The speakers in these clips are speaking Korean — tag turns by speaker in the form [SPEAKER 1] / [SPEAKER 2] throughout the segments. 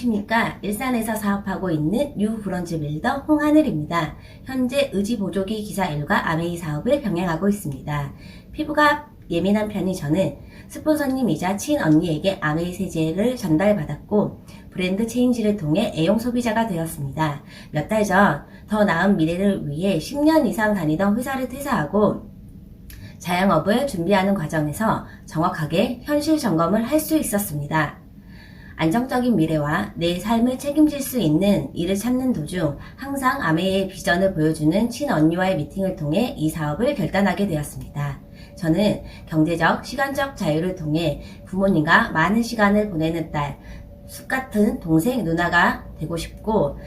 [SPEAKER 1] 안녕하십니까. 일산에서 사업하고 있는 뉴 브런치 빌더 홍하늘입니다. 현재 의지보조기 기사 일과 아메이 사업을 병행하고 있습니다. 피부가 예민한 편인 저는 스폰서님이자 친언니에게 아메이 세제를 전달받았고 브랜드 체인지를 통해 애용 소비자가 되었습니다. 몇 달 전 더 나은 미래를 위해 10년 이상 다니던 회사를 퇴사하고 자영업을 준비하는 과정에서 정확하게 현실 점검을 할 수 있었습니다. 안정적인 미래와 내 삶을 책임질 수 있는 일을 찾는 도중 항상 아메이의 비전을 보여주는 친언니와의 미팅을 통해 이 사업을 결단하게 되었습니다. 저는 경제적, 시간적 자유를 통해 부모님과 많은 시간을 보내는 딸, 숲 같은 동생, 누나가 되고 싶고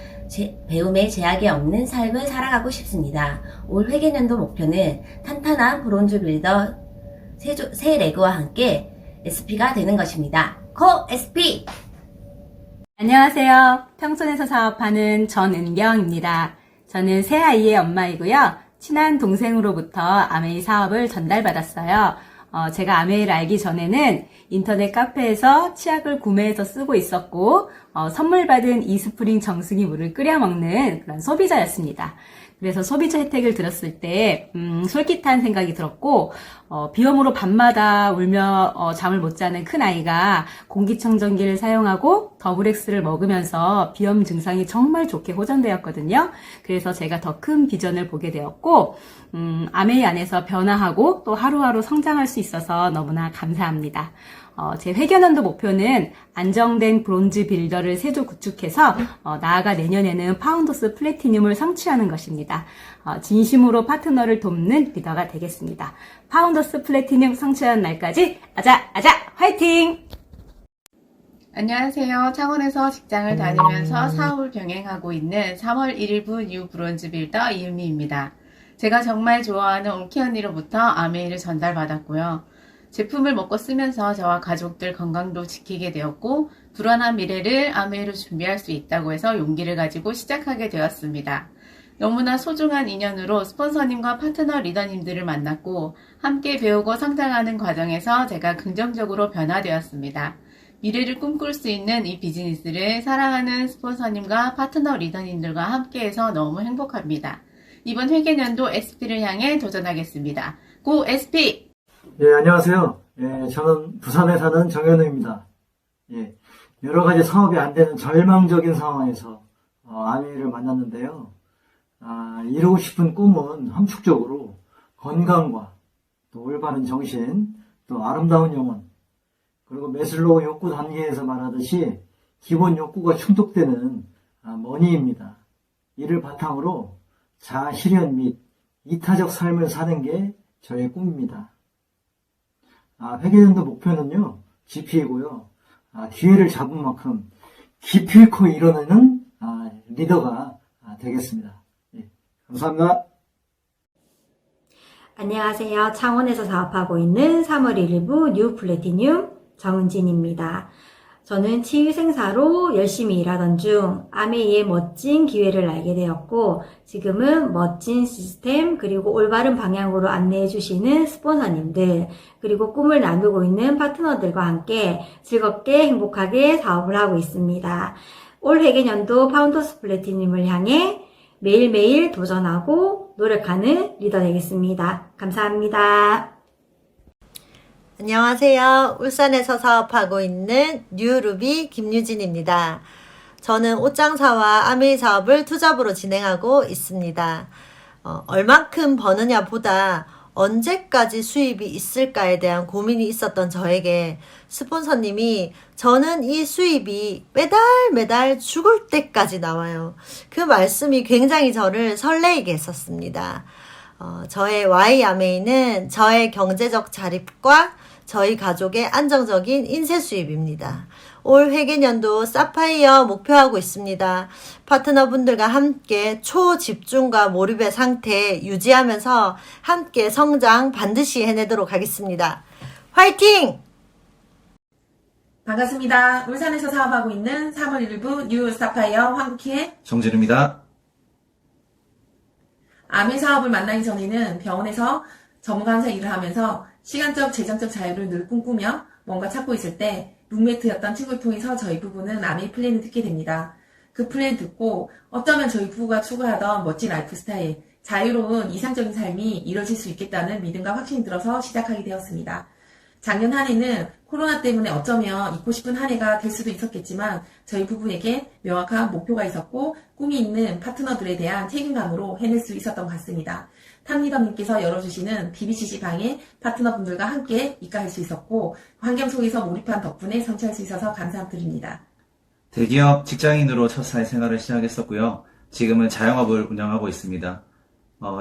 [SPEAKER 1] 배움에 제약이 없는 삶을 살아가고 싶습니다. 올 회계년도 목표는 탄탄한 브론즈 빌더 새 레그와 함께 SP가 되는 것입니다. 고 SP!
[SPEAKER 2] 안녕하세요. 평촌에서 사업하는 전은경입니다. 저는 새 아이의 엄마이고요. 친한 동생으로부터 아메이 사업을 전달받았어요. 제가 아메이를 알기 전에는 인터넷 카페에서 치약을 구매해서 쓰고 있었고 선물 받은 이스프링 정수기 물을 끓여 먹는 그런 소비자였습니다. 그래서 소비자 혜택을 들었을 때 솔깃한 생각이 들었고 비염으로 밤마다 울며 잠을 못 자는 큰아이가 공기청정기를 사용하고 더블엑스를 먹으면서 비염 증상이 정말 좋게 호전되었거든요. 그래서 제가 더 큰 비전을 보게 되었고 아메이 안에서 변화하고 또 하루하루 성장할 수 있어서 너무나 감사합니다. 제 회계년도 목표는 안정된 브론즈 빌더를 세조 구축해서 나아가 내년에는 파운더스 플래티늄을 성취하는 것입니다. 진심으로 파트너를 돕는 리더가 되겠습니다. 파운더스 플래티늄 성취하는 날까지 아자 화이팅!
[SPEAKER 3] 안녕하세요. 창원에서 직장을 다니면서 사업을 병행하고 있는 3월 1일부 뉴 브론즈 빌더 이은미입니다. 제가 정말 좋아하는 옹키 언니로부터 아메이를 전달받았고요. 제품을 먹고 쓰면서 저와 가족들 건강도 지키게 되었고 불안한 미래를 아메이로 준비할 수 있다고 해서 용기를 가지고 시작하게 되었습니다. 너무나 소중한 인연으로 스폰서님과 파트너 리더님들을 만났고 함께 배우고 성장하는 과정에서 제가 긍정적으로 변화되었습니다. 미래를 꿈꿀 수 있는 이 비즈니스를 사랑하는 스폰서님과 파트너 리더님들과 함께해서 너무 행복합니다. 이번 회계년도 SP를 향해 도전하겠습니다. 고 SP!
[SPEAKER 4] 예, 안녕하세요. 예, 저는 부산에 사는 정현우입니다. 예, 여러 가지 사업이 안 되는 절망적인 상황에서 아메이를 만났는데요. 이루고 싶은 꿈은 함축적으로 건강과 또 올바른 정신, 또 아름다운 영혼, 그리고 매슬로우 욕구 단계에서 말하듯이 기본 욕구가 충족되는 머니입니다. 이를 바탕으로 자아 실현 및 이타적 삶을 사는 게 저의 꿈입니다. 회계년도 목표는요, GP이고요. 기회를 잡은 만큼 기필코 이뤄내는 리더가 되겠습니다. 예, 감사합니다.
[SPEAKER 5] 안녕하세요. 창원에서 사업하고 있는 3월 1일부 뉴 플래티늄 정은진입니다. 저는 치유생사로 열심히 일하던 중 아메이의 멋진 기회를 알게 되었고 지금은 멋진 시스템 그리고 올바른 방향으로 안내해 주시는 스폰서님들 그리고 꿈을 나누고 있는 파트너들과 함께 즐겁게 행복하게 사업을 하고 있습니다. 올 회계년도 파운더스 플래티늄을 향해 매일매일 도전하고 노력하는 리더 되겠습니다. 감사합니다.
[SPEAKER 6] 안녕하세요. 울산에서 사업하고 있는 뉴루비 김유진입니다. 저는 옷장사와 아메이 사업을 투잡으로 진행하고 있습니다. 얼만큼 버느냐 보다 언제까지 수입이 있을까에 대한 고민이 있었던 저에게 스폰서님이 저는 이 수입이 매달 죽을 때까지 나와요. 그 말씀이 굉장히 저를 설레이게 했었습니다. 저의 Y 아메이는 저의 경제적 자립과 저희 가족의 안정적인 인쇄 수입입니다. 올 회계년도 사파이어 목표하고 있습니다. 파트너분들과 함께 초집중과 몰입의 상태 유지하면서 함께 성장 반드시 해내도록 하겠습니다. 화이팅!
[SPEAKER 7] 반갑습니다. 울산에서 사업하고 있는 3월 1부 뉴 사파이어 황국희의
[SPEAKER 8] 정진우입니다.
[SPEAKER 7] 아메 사업을 만나기 전에는 병원에서 전문가 항사 일을 하면서 시간적, 재정적 자유를 늘 꿈꾸며 뭔가 찾고 있을 때 룸메이트였던 친구를 통해서 저희 부부는 아메이 플랜을 듣게 됩니다. 그 플랜 듣고 어쩌면 저희 부부가 추구하던 멋진 라이프 스타일, 자유로운 이상적인 삶이 이뤄질 수 있겠다는 믿음과 확신이 들어서 시작하게 되었습니다. 작년 한 해는 코로나 때문에 어쩌면 잊고 싶은 한 해가 될 수도 있었겠지만 저희 부부에게 명확한 목표가 있었고 꿈이 있는 파트너들에 대한 책임감으로 해낼 수 있었던 것 같습니다. 탑리더님께서 열어주시는 BBCC 방에 파트너분들과 함께 입가할 수 있었고 환경 속에서 몰입한 덕분에 성취할 수 있어서 감사드립니다.
[SPEAKER 8] 대기업 직장인으로 첫 사회생활을 시작했었고요. 지금은 자영업을 운영하고 있습니다.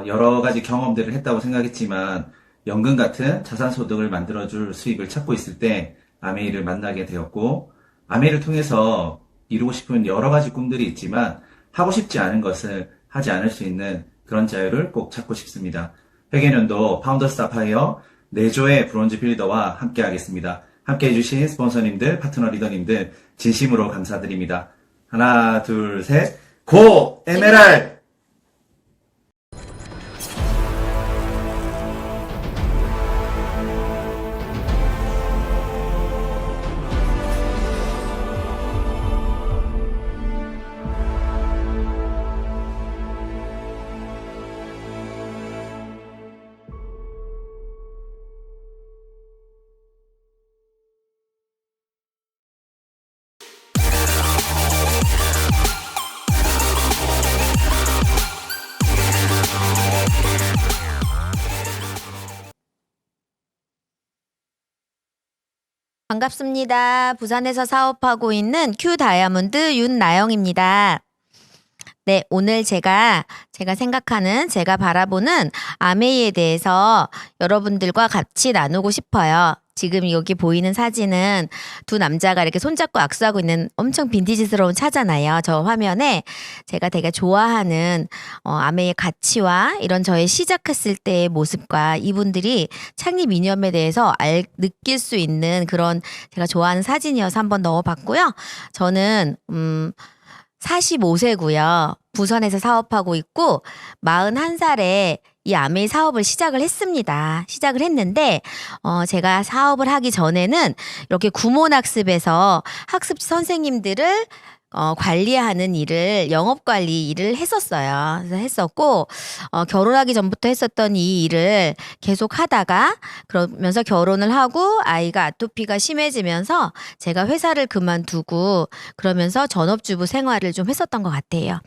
[SPEAKER 8] 여러 가지 경험들을 했다고 생각했지만 연금 같은 자산소득을 만들어줄 수입을 찾고 있을 때 아메이를 만나게 되었고, 아메이를 통해서 이루고 싶은 여러 가지 꿈들이 있지만 하고 싶지 않은 것을 하지 않을 수 있는 그런 자유를 꼭 찾고 싶습니다. 회계년도 파운더스 사파이어 내조의 브론즈 빌더와 함께 하겠습니다. 함께 해주신 스폰서님들, 파트너 리더님들 진심으로 감사드립니다. 하나, 둘, 셋, 고! 에메랄드!
[SPEAKER 9] 반갑습니다. 부산에서 사업하고 있는 큐 다이아몬드 윤나영입니다. 네, 오늘 제가 생각하는, 제가 바라보는 아메이에 대해서 여러분들과 같이 나누고 싶어요. 지금 여기 보이는 사진은 두 남자가 이렇게 손잡고 악수하고 있는 엄청 빈티지스러운 차잖아요. 저 화면에 제가 되게 좋아하는 아메이의 가치와 이런 저의 시작했을 때의 모습과 이분들이 창립 이념에 대해서 느낄 수 있는 그런 제가 좋아하는 사진이어서 한번 넣어봤고요. 저는 45세고요. 부산에서 사업하고 있고 41살에 이 아메이 사업을 시작을 했습니다. 시작을 했는데 제가 사업을 하기 전에는 이렇게 구몬학습에서 학습지 선생님들을 관리하는 일을, 영업관리 일을 했었어요. 그래서 했었고, 결혼하기 전부터 했었던 이 일을 계속 하다가, 그러면서 결혼을 하고, 아이가 아토피가 심해지면서 제가 회사를 그만두고, 그러면서 전업주부 생활을 좀 했었던 것 같아요.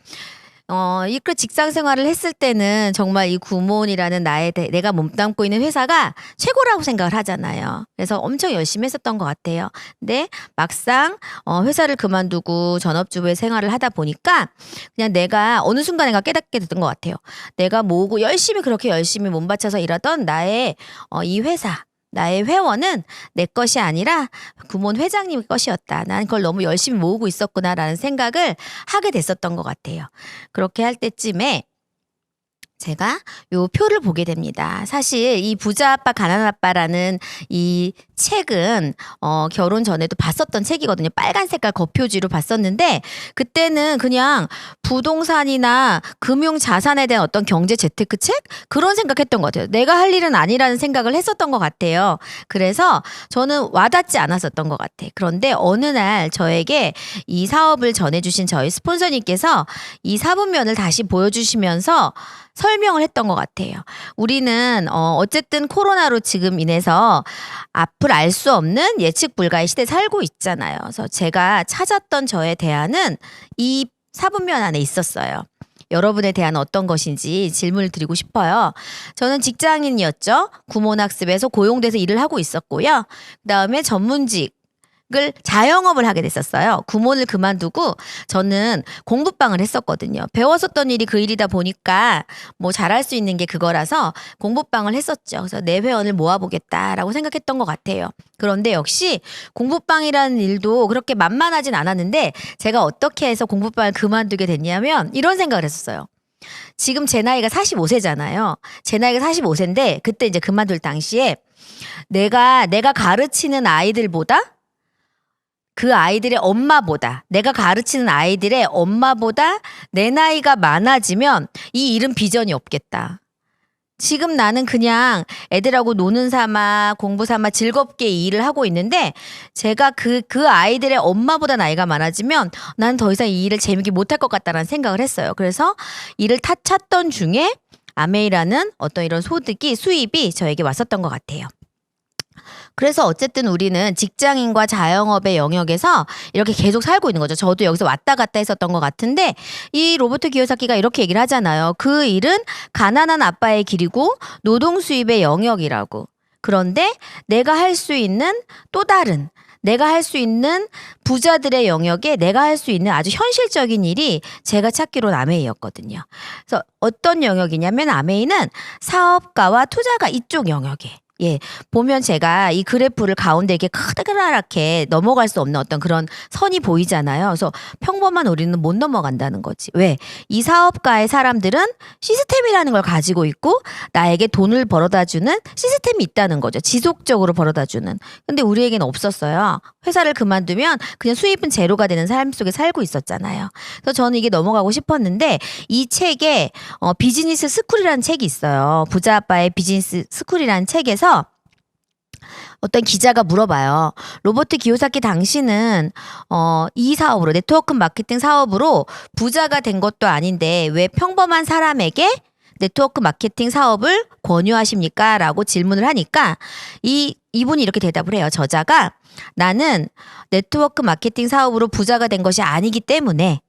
[SPEAKER 9] 이그 직장 생활을 했을 때는 정말 이 구몬이라는 내가 몸담고 있는 회사가 최고라고 생각을 하잖아요. 그래서 엄청 열심히 했었던 것 같아요. 근데 막상 회사를 그만두고 전업주부의 생활을 하다 보니까 그냥 내가 어느 순간에 깨닫게 됐던 것 같아요. 내가 모으고 그렇게 열심히 몸바쳐서 일하던 나의 이 회사, 나의 회원은 내 것이 아니라 구몬 회장님 것이었다. 난 그걸 너무 열심히 모으고 있었구나라는 생각을 하게 됐었던 것 같아요. 그렇게 할 때쯤에 제가 요 표를 보게 됩니다. 사실 이 부자 아빠 가난한 아빠라는 이 책은 결혼 전에도 봤었던 책이거든요. 빨간 색깔 겉표지로 봤었는데 그때는 그냥 부동산이나 금융 자산에 대한 어떤 경제 재테크 책 그런 생각했던 것 같아요. 내가 할 일은 아니라는 생각을 했었던 것 같아요. 그래서 저는 와닿지 않았었던 것 같아요. 그런데 어느 날 저에게 이 사업을 전해주신 저희 스폰서님께서 이 사분면을 다시 보여주시면서 설명을 했던 것 같아요. 우리는 어쨌든 코로나로 지금 인해서 앞을 알 수 없는 예측 불가의 시대에 살고 있잖아요. 그래서 제가 찾았던 저의 대안은 이 사분면 안에 있었어요. 여러분에 대한 어떤 것인지 질문을 드리고 싶어요. 저는 직장인이었죠. 구몬학습에서 고용돼서 일을 하고 있었고요. 그다음에 전문직 을 자영업을 하게 됐었어요. 구몬을 그만두고 저는 공부방을 했었거든요. 배웠었던 일이 그 일이다 보니까 뭐 잘할 수 있는 게 그거라서 공부방을 했었죠. 그래서 내 회원을 모아보겠다라고 생각했던 것 같아요. 그런데 역시 공부방이라는 일도 그렇게 만만하진 않았는데 제가 어떻게 해서 공부방을 그만두게 됐냐면 이런 생각을 했었어요. 지금 제 나이가 45세잖아요. 제 나이가 45세인데 그때 이제 그만둘 당시에 내가 가르치는 아이들보다 그 아이들의 엄마보다 내가 가르치는 아이들의 엄마보다 내 나이가 많아지면 이 일은 비전이 없겠다. 지금 나는 그냥 애들하고 노는 삼아 공부 삼아 즐겁게 이 일을 하고 있는데 제가 그 아이들의 엄마보다 나이가 많아지면 난 더 이상 이 일을 재밌게 못할 것 같다는 생각을 했어요. 그래서 일을 찾던 중에 아메이라는 어떤 이런 수입이 저에게 왔었던 것 같아요. 그래서 어쨌든 우리는 직장인과 자영업의 영역에서 이렇게 계속 살고 있는 거죠. 저도 여기서 왔다 갔다 했었던 것 같은데 이 로버트 기요사키가 이렇게 얘기를 하잖아요. 그 일은 가난한 아빠의 길이고 노동 수입의 영역이라고. 그런데 내가 할 수 있는 또 다른 내가 할 수 있는 부자들의 영역에 내가 할 수 있는 아주 현실적인 일이 제가 찾기로는 아메이였거든요. 그래서 어떤 영역이냐면 아메이는 사업가와 투자가 이쪽 영역에 예, 보면 제가 이 그래프를 가운데 이렇게 크다랗게 넘어갈 수 없는 어떤 그런 선이 보이잖아요. 그래서 평범한 우리는 못 넘어간다는 거지. 왜? 이 사업가의 사람들은 시스템이라는 걸 가지고 있고 나에게 돈을 벌어다주는 시스템이 있다는 거죠. 지속적으로 벌어다주는. 근데 우리에게는 없었어요. 회사를 그만두면 그냥 수입은 제로가 되는 삶 속에 살고 있었잖아요. 그래서 저는 이게 넘어가고 싶었는데 이 책에 비즈니스 스쿨이라는 책이 있어요. 부자 아빠의 비즈니스 스쿨이라는 책에서 어떤 기자가 물어봐요. 로버트 기요사키 당신은 이 사업으로 네트워크 마케팅 사업으로 부자가 된 것도 아닌데 왜 평범한 사람에게 네트워크 마케팅 사업을 권유하십니까? 라고 질문을 하니까 이분이 이렇게 대답을 해요. 저자가 나는 네트워크 마케팅 사업으로 부자가 된 것이 아니기 때문에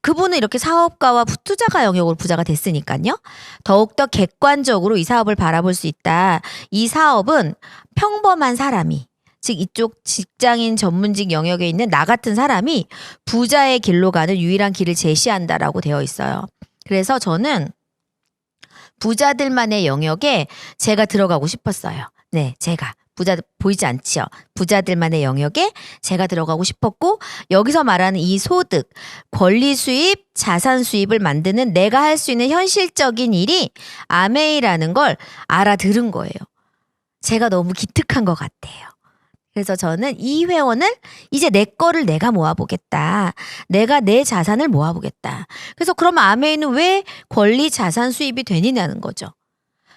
[SPEAKER 9] 그분은 이렇게 사업가와 투자가 영역으로 부자가 됐으니까요. 더욱더 객관적으로 이 사업을 바라볼 수 있다. 이 사업은 평범한 사람이 즉 이쪽 직장인 전문직 영역에 있는 나 같은 사람이 부자의 길로 가는 유일한 길을 제시한다라고 되어 있어요. 그래서 저는 부자들만의 영역에 제가 들어가고 싶었어요. 네, 제가. 부자 보이지 않지요. 부자들만의 영역에 제가 들어가고 싶었고 여기서 말하는 이 소득, 권리 수입, 자산 수입을 만드는 내가 할 수 있는 현실적인 일이 아메이라는 걸 알아들은 거예요. 제가 너무 기특한 것 같아요. 그래서 저는 이 회원을 이제 내 거를 내가 모아보겠다. 내가 내 자산을 모아보겠다. 그래서 그럼 아메이는 왜 권리 자산 수입이 되느냐는 거죠.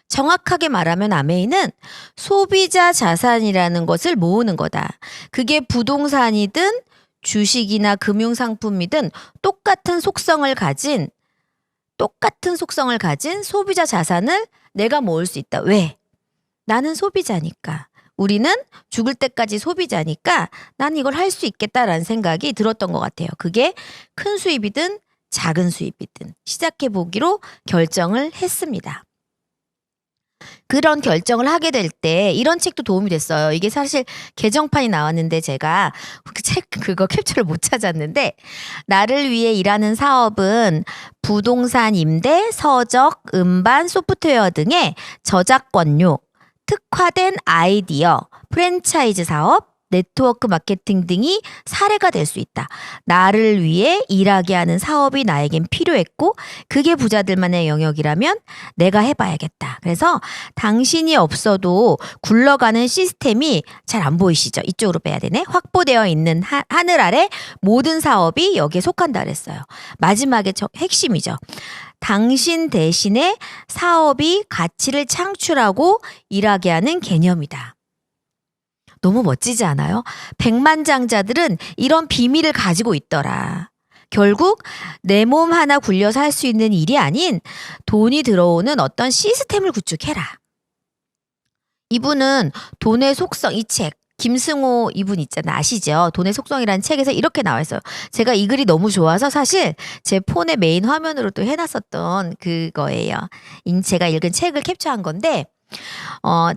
[SPEAKER 9] 정확하게 말하면 아메이는 소비자 자산이라는 것을 모으는 거다. 그게 부동산이든 주식이나 금융상품이든 똑같은 속성을 가진 소비자 자산을 내가 모을 수 있다. 왜? 나는 소비자니까. 우리는 죽을 때까지 소비자니까 난 이걸 할 수 있겠다라는 생각이 들었던 것 같아요. 그게 큰 수입이든 작은 수입이든 시작해보기로 결정을 했습니다. 그런 결정을 하게 될 때 이런 책도 도움이 됐어요. 이게 사실 개정판이 나왔는데 제가 그 책 그거 캡처를 못 찾았는데 나를 위해 일하는 사업은 부동산 임대, 서적, 음반, 소프트웨어 등의 저작권료, 특화된 아이디어, 프랜차이즈 사업, 네트워크 마케팅 등이 사례가 될 수 있다. 나를 위해 일하게 하는 사업이 나에겐 필요했고 그게 부자들만의 영역이라면 내가 해봐야겠다. 그래서 당신이 없어도 굴러가는 시스템이 잘 안 보이시죠? 이쪽으로 빼야 되네. 확보되어 있는 하늘 아래 모든 사업이 여기에 속한다 그랬어요. 마지막에 핵심이죠. 당신 대신에 사업이 가치를 창출하고 일하게 하는 개념이다. 너무 멋지지 않아요? 백만장자들은 이런 비밀을 가지고 있더라. 결국 내 몸 하나 굴려서 할 수 있는 일이 아닌 돈이 들어오는 어떤 시스템을 구축해라. 이분은 돈의 속성, 이 책, 김승호 이분 있잖아요. 아시죠? 돈의 속성이라는 책에서 이렇게 나와 있어요. 제가 이 글이 너무 좋아서 사실 제 폰의 메인 화면으로 또 해놨었던 그거예요. 제가 읽은 책을 캡처한 건데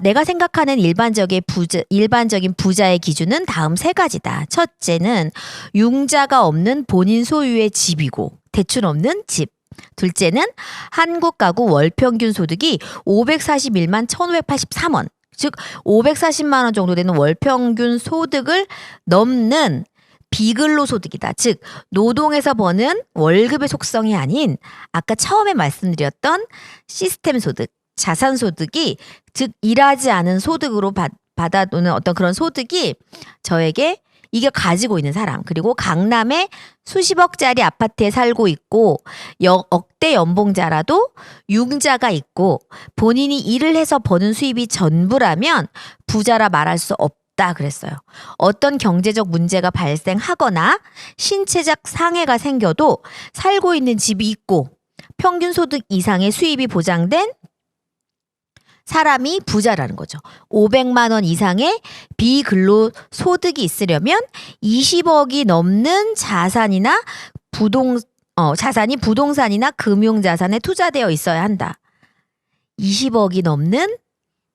[SPEAKER 9] 내가 생각하는 일반적인 부자의 기준은 다음 세 가지다. 첫째는 융자가 없는 본인 소유의 집이고 대출 없는 집. 둘째는 한국 가구 월 평균 소득이 541만 1,583원. 즉 540만 원 정도 되는 월 평균 소득을 넘는 비근로 소득이다. 즉 노동에서 버는 월급의 속성이 아닌 아까 처음에 말씀드렸던 시스템 소득. 자산 소득이 즉 일하지 않은 소득으로 받아오는 어떤 그런 소득이 저에게 이게 가지고 있는 사람, 그리고 강남에 수십억짜리 아파트에 살고 있고 억대 연봉자라도 융자가 있고 본인이 일을 해서 버는 수입이 전부라면 부자라 말할 수 없다 그랬어요. 어떤 경제적 문제가 발생하거나 신체적 상해가 생겨도 살고 있는 집이 있고 평균 소득 이상의 수입이 보장된 사람이 부자라는 거죠. 500만 원 이상의 비근로 소득이 있으려면 20억이 넘는 자산이 부동산이나 금융자산에 투자되어 있어야 한다. 20억이 넘는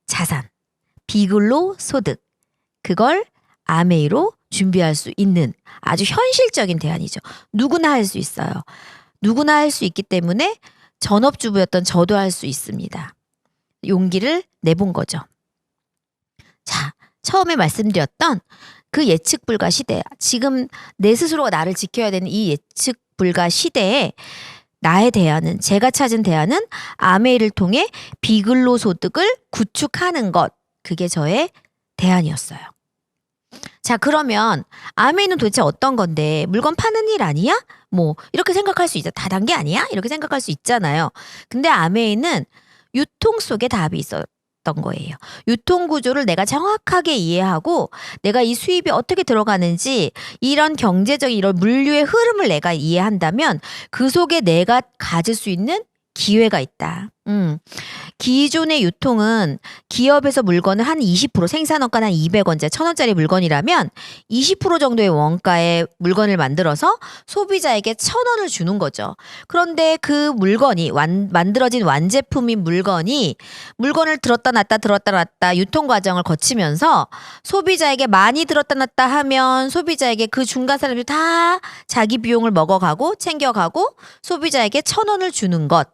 [SPEAKER 9] 자산, 비근로 소득, 그걸 아메이로 준비할 수 있는 아주 현실적인 대안이죠. 누구나 할 수 있어요. 누구나 할 수 있기 때문에 전업주부였던 저도 할 수 있습니다. 용기를 내본 거죠. 자, 처음에 말씀드렸던 그 예측 불가 시대, 지금 내 스스로가 나를 지켜야 되는 이 예측 불가 시대에 나의 대안은, 제가 찾은 대안은 아메이를 통해 비근로 소득을 구축하는 것, 그게 저의 대안이었어요. 자, 그러면 아메이는 도대체 어떤 건데, 물건 파는 일 아니야? 뭐 이렇게 생각할 수 있죠. 다단계 아니야? 이렇게 생각할 수 있잖아요. 근데 아메이는 유통 속에 답이 있었던 거예요. 유통 구조를 내가 정확하게 이해하고 내가 이 수입이 어떻게 들어가는지 이런 경제적인 이런 물류의 흐름을 내가 이해한다면 그 속에 내가 가질 수 있는 기회가 있다. 기존의 유통은 기업에서 물건을 한 20% 생산원가 한 200원짜리 1000원짜리 물건이라면 20% 정도의 원가의 물건을 만들어서 소비자에게 1000원을 주는 거죠. 그런데 그 물건이 만들어진 완제품인 물건을 들었다 놨다 유통 과정을 거치면서 소비자에게 많이 들었다 놨다 하면 소비자에게 그 중간 사람들이 다 자기 비용을 먹어가고 챙겨가고 소비자에게 1000원을 주는 것.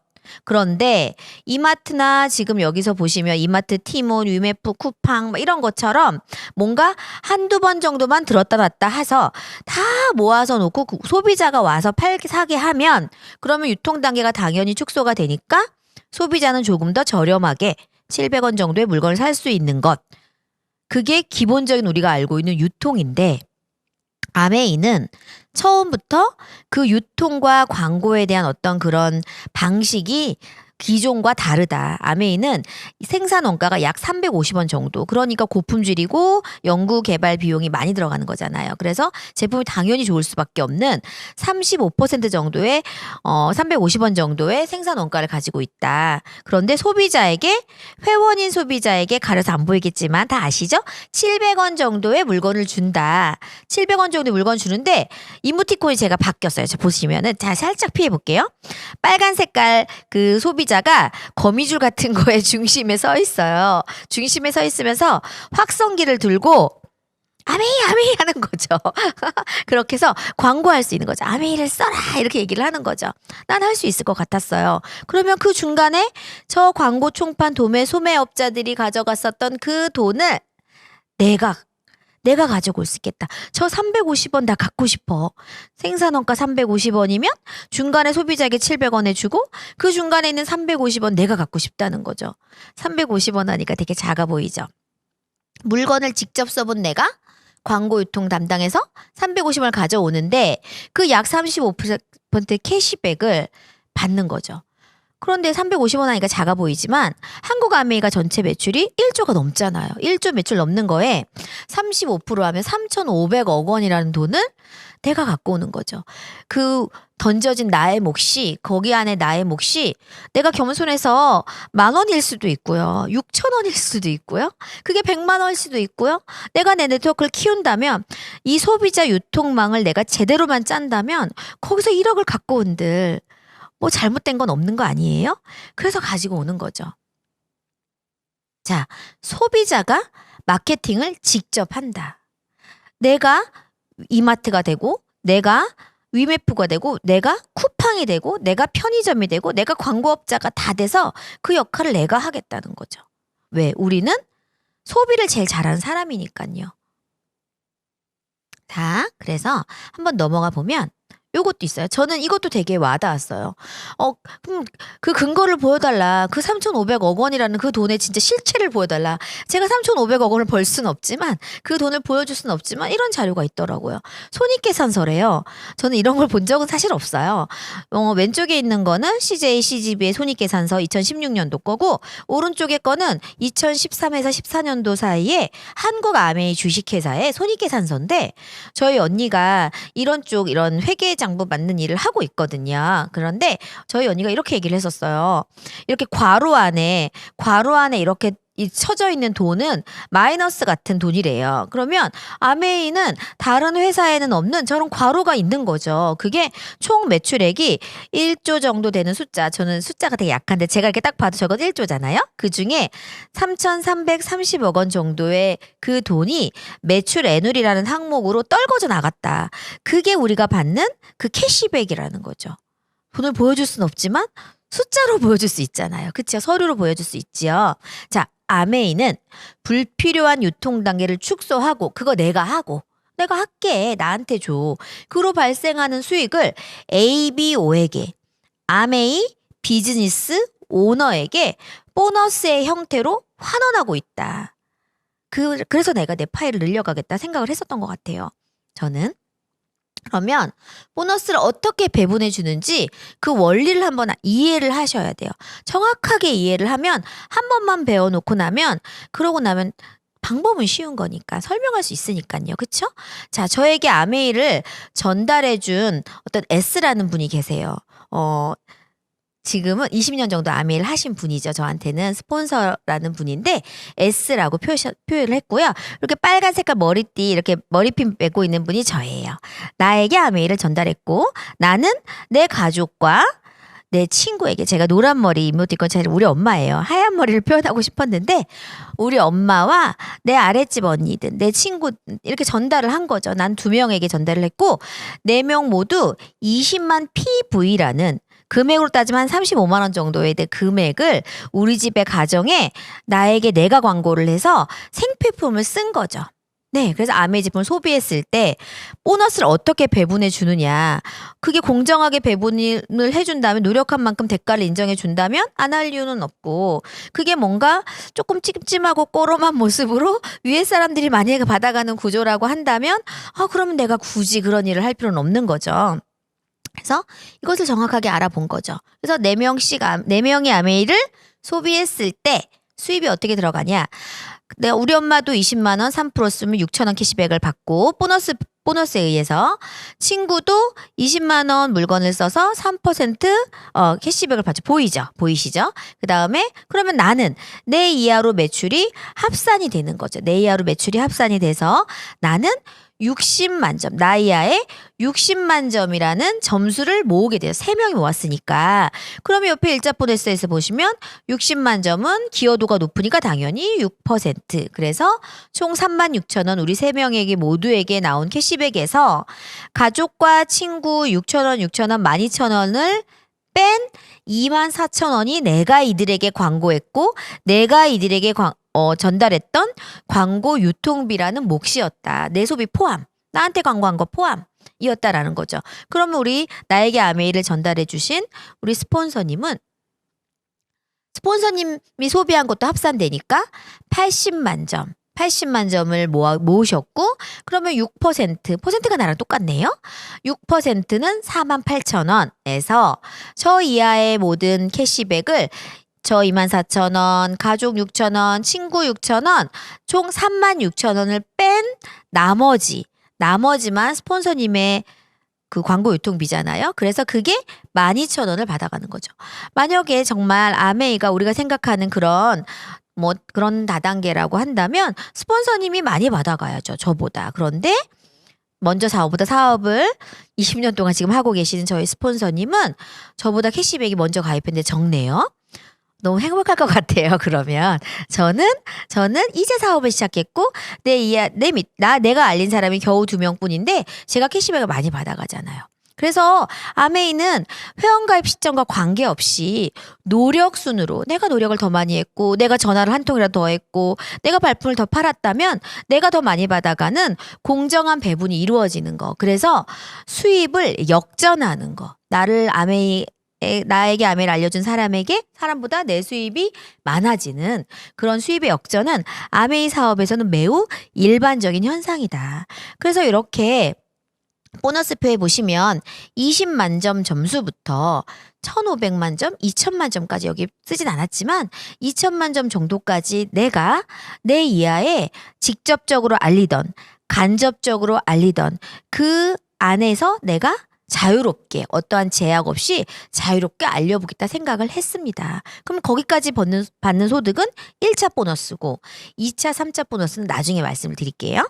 [SPEAKER 9] 그런데 이마트나 지금 여기서 보시면 이마트, 티몬, 위메프, 쿠팡 뭐 이런 것처럼 뭔가 한두 번 정도만 들었다 놨다 해서 다 모아서 놓고 소비자가 와서 사게 하면 그러면 유통 단계가 당연히 축소가 되니까 소비자는 조금 더 저렴하게 700원 정도의 물건을 살 수 있는 것. 그게 기본적인 우리가 알고 있는 유통인데 아메이는 처음부터 그 유통과 광고에 대한 어떤 그런 방식이 기존과 다르다. 아메이는 생산 원가가 약 350원 정도. 그러니까 고품질이고 연구 개발 비용이 많이 들어가는 거잖아요. 그래서 제품이 당연히 좋을 수밖에 없는 35% 정도의 350원 정도의 생산 원가를 가지고 있다. 그런데 회원인 소비자에게 가려서 안 보이겠지만 다 아시죠? 700원 정도의 물건을 준다. 700원 정도의 물건 주는데 이모티콘이 제가 바뀌었어요. 보시면은 자 살짝 피해 볼게요. 빨간 색깔 그 소비자가 거미줄 같은 거에 중심에 서 있어요. 중심에 서 있으면서 확성기를 들고 아메이 하는 거죠. 그렇게 해서 광고할 수 있는 거죠. 아메이를 써라 이렇게 얘기를 하는 거죠. 난 할 수 있을 것 같았어요. 그러면 그 중간에 저 광고 총판 소매업자들이 가져갔었던 그 돈을 내가 가지고 올 수 있겠다. 저 350원 다 갖고 싶어. 생산원가 350원이면 중간에 소비자에게 700원에 주고 그 중간에 있는 350원 내가 갖고 싶다는 거죠. 350원 하니까 되게 작아 보이죠. 물건을 직접 써본 내가 광고 유통 담당해서 350원을 가져오는데 그 약 35% 캐시백을 받는 거죠. 그런데 350원 하니까 작아 보이지만 한국 아메이가 전체 매출이 1조가 넘잖아요. 1조 매출 넘는 거에 35% 하면 3,500억 원이라는 돈을 내가 갖고 오는 거죠. 그 던져진 나의 몫이 거기 안에 나의 몫이 내가 겸손해서 10,000원일 수도 있고요. 6,000원일 수도 있고요. 그게 100만 원일 수도 있고요. 내가 내 네트워크를 키운다면 이 소비자 유통망을 내가 제대로만 짠다면 거기서 1억을 갖고 온들 뭐 잘못된 건 없는 거 아니에요? 그래서 가지고 오는 거죠. 자, 소비자가 마케팅을 직접 한다. 내가 이마트가 되고 내가 위메프가 되고 내가 쿠팡이 되고 내가 편의점이 되고 내가 광고업자가 다 돼서 그 역할을 내가 하겠다는 거죠. 왜? 우리는 소비를 제일 잘하는 사람이니까요. 자, 그래서 한번 넘어가 보면 요것도 있어요. 저는 이것도 되게 와닿았어요. 그럼 그 근거를 보여달라. 그 3,500억 원이라는 그 돈의 진짜 실체를 보여달라. 제가 3,500억 원을 벌 수는 없지만 그 돈을 보여줄 수는 없지만 이런 자료가 있더라고요. 손익계산서래요. 저는 이런 걸 본 적은 사실 없어요. 왼쪽에 있는 거는 CJ, CGV의 손익계산서 2016년도 거고 오른쪽에 거는 2013에서 14년도 사이에 한국아메이 주식회사의 손익계산서인데 저희 언니가 이런 회계장부 맞는 일을 하고 있거든요. 그런데 저희 언니가 이렇게 얘기를 했었어요. 이렇게 괄호 안에 이렇게 쳐져 있는 돈은 마이너스 같은 돈이래요. 그러면 아메이는 다른 회사에는 없는 저런 괄호가 있는 거죠. 그게 총 매출액이 1조 정도 되는 숫자. 저는 숫자가 되게 약한데 제가 이렇게 딱 봐도 저건 1조잖아요. 그중에 3,330억 원 정도의 그 돈이 매출 애누리라는 항목으로 떨궈져 나갔다. 그게 우리가 받는 그 캐시백이라는 거죠. 돈을 보여줄 수는 없지만 숫자로 보여줄 수 있잖아요. 그쵸? 서류로 보여줄 수 있지요. 자, 아메이는 불필요한 유통 단계를 축소하고 그거 내가 할게. 나한테 줘. 그로 발생하는 수익을 ABO에게 아메이 비즈니스 오너에게 보너스의 형태로 환원하고 있다. 그래서 내가 내 파일을 늘려가겠다 생각을 했었던 것 같아요. 저는. 그러면 보너스를 어떻게 배분해 주는지 그 원리를 한번 이해를 하셔야 돼요. 정확하게 이해를 하면 한 번만 배워놓고 나면 그러고 나면 방법은 쉬운 거니까 설명할 수 있으니까요. 그쵸? 자, 저에게 아메이를 전달해 준 어떤 S라는 분이 계세요. 지금은 20년 정도 아메이를 하신 분이죠. 저한테는 스폰서라는 분인데 S라고 표현을 했고요. 이렇게 빨간 색깔 머리띠 이렇게 머리핀 메고 있는 분이 저예요. 나에게 아메이를 전달했고 나는 내 가족과 내 친구에게 제가 노란 머리 이모티콘 차를 우리 엄마예요. 하얀 머리를 표현하고 싶었는데 우리 엄마와 내 아랫집 언니든 내 친구 이렇게 전달을 한 거죠. 난 2명에게 전달을 했고 4명 모두 20만 PV라는 금액으로 따지면 한 35만 원 정도의 금액을 우리 집의 가정에 나에게 내가 광고를 해서 생필품을 쓴 거죠. 네, 그래서 아메이 제품을 소비했을 때 보너스를 어떻게 배분해 주느냐. 그게 공정하게 배분을 해준다면 노력한 만큼 대가를 인정해 준다면 안 할 이유는 없고 그게 뭔가 조금 찜찜하고 꼬롬한 모습으로 위에 사람들이 많이 받아가는 구조라고 한다면 그러면 내가 굳이 그런 일을 할 필요는 없는 거죠. 그래서 이것을 정확하게 알아본 거죠. 그래서 4명의 아메이를 소비했을 때 수입이 어떻게 들어가냐. 우리 엄마도 20만 원 3% 쓰면 6천 원 캐시백을 받고 보너스에 의해서 친구도 20만 원 물건을 써서 3% 캐시백을 받죠. 보이시죠? 그 다음에 그러면 나는 내 이하로 매출이 합산이 되는 거죠. 내 이하로 매출이 합산이 돼서 나는 60만 점, 나이아의 60만 점이라는 점수를 모으게 돼요. 3명이 모았으니까. 그러면 옆에 일자 보너스에서 보시면 60만 점은 기여도가 높으니까 당연히 6%. 그래서 총 36,000원 우리 3명에게 모두에게 나온 캐시백에서 가족과 친구 6,000원, 12,000원을 뺀 24,000원이 내가 이들에게 광고했고 내가 이들에게 전달했던 광고 유통비라는 몫이었다. 내 소비 포함. 나한테 광고한 거 포함이었다라는 거죠. 그러면 나에게 아메이를 전달해 주신 우리 스폰서님이 소비한 것도 합산되니까 80만 점을 모으셨고 그러면 6%가 나랑 똑같네요. 6%는 48,000원에서 저 이하의 모든 캐시백을 저 24,000원, 가족 6,000원, 친구 6,000원, 총 36,000원을 뺀 나머지만 스폰서님의 그 광고 유통비잖아요. 그래서 그게 12,000원을 받아가는 거죠. 만약에 정말 아메이가 우리가 생각하는 그런 다단계라고 한다면 스폰서님이 많이 받아가야죠. 저보다. 그런데 먼저 사업을 20년 동안 지금 하고 계시는 저희 스폰서님은 저보다 캐시백이 먼저 가입했는데 적네요. 너무 행복할 것 같아요. 그러면 저는 이제 사업을 시작했고 내가 알린 사람이 겨우 2명뿐인데 제가 캐시백을 많이 받아가잖아요. 그래서 아메이는 회원가입 시점과 관계없이 노력 순으로 내가 노력을 더 많이 했고 내가 전화를 한 통이라도 더 했고 내가 발품을 더 팔았다면 내가 더 많이 받아가는 공정한 배분이 이루어지는 거. 그래서 수입을 역전하는 거. 나에게 아메이를 알려준 사람보다 내 수입이 많아지는 그런 수입의 역전은 아메이 사업에서는 매우 일반적인 현상이다. 그래서 이렇게 보너스표에 보시면 20만 점 점수부터 1,500만 점, 2,000만 점까지 여기 쓰진 않았지만 2,000만 점 정도까지 내가 내 이하에 직접적으로 알리던 간접적으로 알리던 그 안에서 내가 자유롭게 어떠한 제약 없이 자유롭게 알려보겠다 생각을 했습니다. 그럼 거기까지 받는 소득은 1차 보너스고 2차, 3차 보너스는 나중에 말씀을 드릴게요.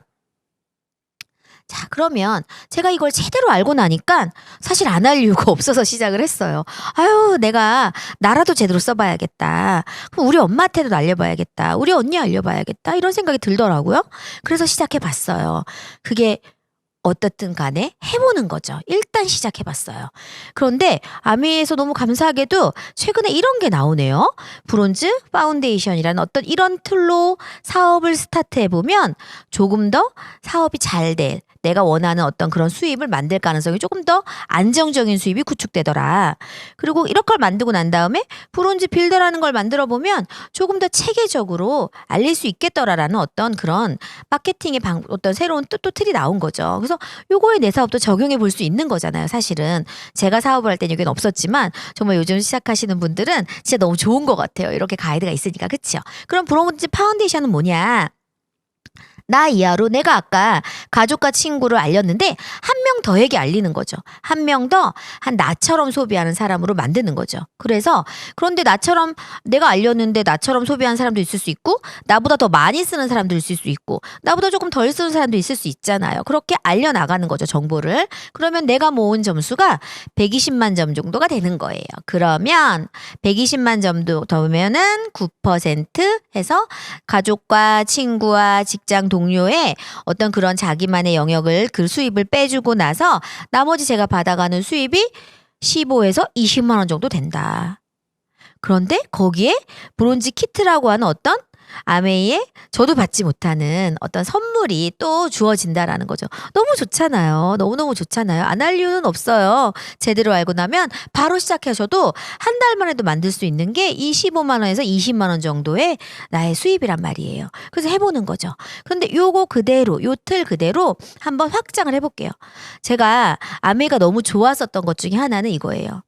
[SPEAKER 9] 자, 그러면 제가 이걸 제대로 알고 나니까 사실 안 할 이유가 없어서 시작을 했어요. 아유, 내가 나라도 제대로 써봐야겠다. 그럼 우리 엄마한테도 알려봐야겠다. 우리 언니 알려봐야겠다. 이런 생각이 들더라고요. 그래서 시작해봤어요. 그게 어떻든 간에 해보는 거죠. 일단 시작해봤어요. 그런데 아메이에서 너무 감사하게도 최근에 이런 게 나오네요. 브론즈 파운데이션이라는 어떤 이런 툴로 사업을 스타트해보면 조금 더 사업이 잘 될, 내가 원하는 어떤 그런 수입을 만들 가능성이 조금 더 안정적인 수입이 구축되더라. 그리고 이렇게 걸 만들고 난 다음에 브론즈 빌더라는 걸 만들어 보면 조금 더 체계적으로 알릴 수 있겠더라라는 어떤 그런 마케팅의 어떤 새로운 또 틀이 나온 거죠. 그래서 요거에 내 사업도 적용해 볼 수 있는 거잖아요. 사실은 제가 사업을 할 때는 이게 없었지만 정말 요즘 시작하시는 분들은 진짜 너무 좋은 것 같아요. 이렇게 가이드가 있으니까. 그렇죠? 그럼 브론즈 파운데이션은 뭐냐? 나 이하로 내가 아까 가족과 친구를 알렸는데 한 명 더에게 알리는 거죠. 한 명 더 한 나처럼 소비하는 사람으로 만드는 거죠. 그래서 그런데 나처럼 내가 알렸는데 나처럼 소비하는 사람도 있을 수 있고 나보다 더 많이 쓰는 사람도 있을 수 있고 나보다 조금 덜 쓰는 사람도 있을 수 있잖아요. 그렇게 알려나가는 거죠. 정보를. 그러면 내가 모은 점수가 120만 점 정도가 되는 거예요. 그러면 120만 점도 더면은 9% 해서 가족과 친구와 직장 동료의 어떤 그런 자기만의 영역을 그 수입을 빼주고 나서 나머지 제가 받아가는 수입이 15에서 20만 원 정도 된다. 그런데 거기에 브론즈 키트라고 하는 어떤 아메이에 저도 받지 못하는 어떤 선물이 또 주어진다라는 거죠. 너무 좋잖아요. 너무너무 좋잖아요. 안 할 이유는 없어요. 제대로 알고 나면 바로 시작하셔도 한 달만 해도 만들 수 있는 게 이 15만 원에서 20만 원 정도의 나의 수입이란 말이에요. 그래서 해보는 거죠. 그런데 요거 그대로, 요 틀 그대로 한번 확장을 해볼게요. 제가 아메이가 너무 좋았었던 것 중에 하나는 이거예요.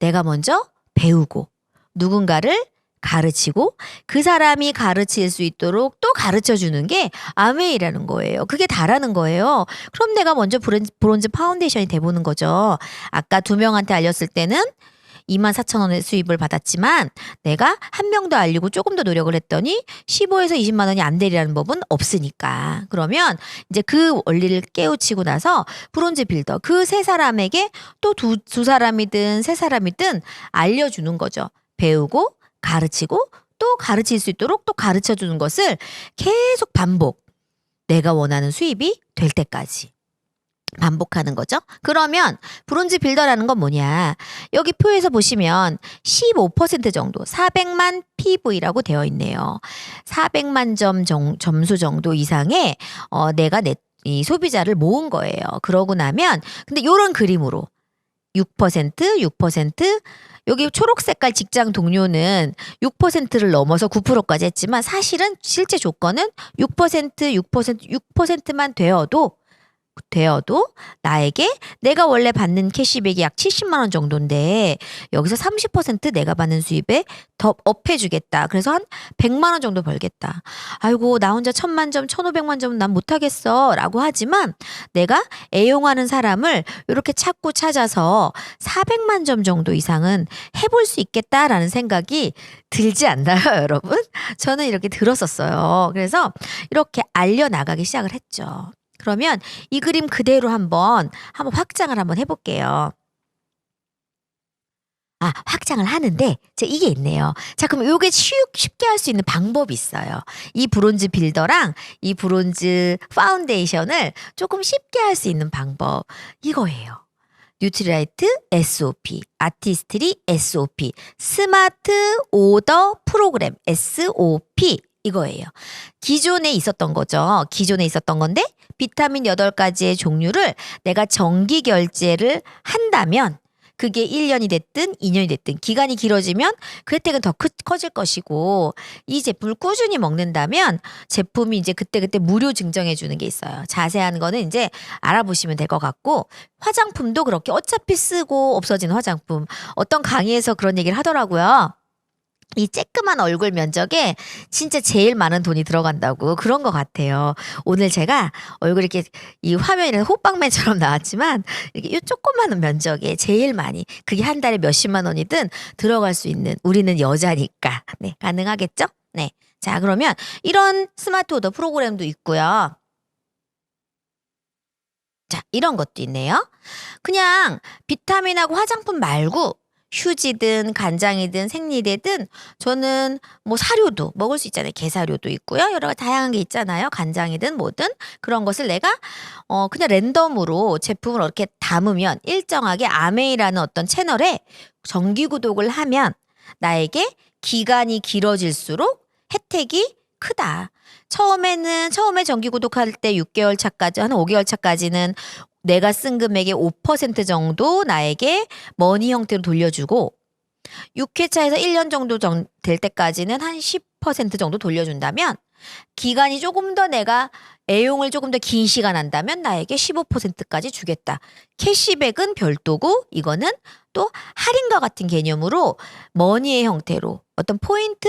[SPEAKER 9] 내가 먼저 배우고 누군가를 가르치고 그 사람이 가르칠 수 있도록 또 가르쳐 주는 게 아메이라는 거예요. 그게 다라는 거예요. 그럼 내가 먼저 브론즈 파운데이션이 돼보는 거죠. 아까 2명한테 알렸을 때는 24,000원의 수입을 받았지만 내가 한 명 더 알리고 조금 더 노력을 했더니 15에서 20만 원이 안 되리라는 법은 없으니까. 그러면 이제 그 원리를 깨우치고 나서 브론즈 빌더 그 세 사람에게 또 두 사람이든 세 사람이든 알려주는 거죠. 배우고 가르치고 또 가르칠 수 있도록 또 가르쳐 주는 것을 계속 반복. 내가 원하는 수입이 될 때까지 반복하는 거죠. 그러면 브론즈 빌더라는 건 뭐냐? 여기 표에서 보시면 15% 정도 400만 PV라고 되어 있네요. 400만 점수 정도 이상의 내가 이 소비자를 모은 거예요. 그러고 나면 근데 이런 그림으로 6%, 여기 초록 색깔 직장 동료는 6%를 넘어서 9%까지 했지만 사실은 실제 조건은 6%만 되어도 나에게 내가 원래 받는 캐시백이 약 70만 원 정도인데 여기서 30% 내가 받는 수입에 더 업해주겠다. 그래서 한 100만 원 정도 벌겠다. 아이고 나 혼자 1000만 점, 1500만 점은 난 못하겠어 라고 하지만 내가 애용하는 사람을 이렇게 찾아서 400만 점 정도 이상은 해볼 수 있겠다라는 생각이 들지 않나요, 여러분? 저는 이렇게 들었었어요. 그래서 이렇게 알려나가기 시작을 했죠. 그러면 이 그림 그대로 한번 확장을 한번 해볼게요. 확장을 하는데 이게 있네요. 자, 그럼 요게 쉽게 할 수 있는 방법이 있어요. 이 브론즈 빌더랑 이 브론즈 파운데이션을 조금 쉽게 할 수 있는 방법 이거예요. 뉴트리라이트 SOP, 아티스트리 SOP, 스마트 오더 프로그램 SOP 이거예요. 기존에 있었던 거죠. 기존에 있었던 건데 비타민 8가지의 종류를 내가 정기 결제를 한다면 그게 1년이 됐든 2년이 됐든 기간이 길어지면 그 혜택은 더 커질 것이고 이 제품을 꾸준히 먹는다면 제품이 이제 그때그때 무료 증정해 주는 게 있어요. 자세한 거는 이제 알아보시면 될 것 같고 화장품도 그렇게 어차피 쓰고 없어지는 화장품 어떤 강의에서 그런 얘기를 하더라고요. 이 쬐끄만 얼굴 면적에 진짜 제일 많은 돈이 들어간다고 그런 것 같아요. 오늘 제가 얼굴 이렇게 이 화면이랑 호빵맨처럼 나왔지만 이렇게 이 조그마한 면적에 제일 많이 그게 한 달에 몇십만 원이든 들어갈 수 있는 우리는 여자니까 네 가능하겠죠? 네. 자 그러면 이런 스마트 오더 프로그램도 있고요. 자 이런 것도 있네요. 그냥 비타민하고 화장품 말고 휴지든 간장이든 생리대든 저는 뭐 사료도 먹을 수 있잖아요. 게사료도 있고요. 여러 가지 다양한 게 있잖아요. 간장이든 뭐든 그런 것을 내가 그냥 랜덤으로 제품을 이렇게 담으면 일정하게 아메이라는 어떤 채널에 정기 구독을 하면 나에게 기간이 길어질수록 혜택이 크다. 처음에 정기 구독할 때 6개월 차까지 한 5개월 차까지는 내가 쓴 금액의 5% 정도 나에게 머니 형태로 돌려주고 6회차에서 1년 정도 될 때까지는 한 10% 정도 돌려준다면 기간이 조금 더 내가 애용을 조금 더 긴 시간 한다면 나에게 15%까지 주겠다. 캐시백은 별도고 이거는 또 할인과 같은 개념으로 머니의 형태로 어떤 포인트,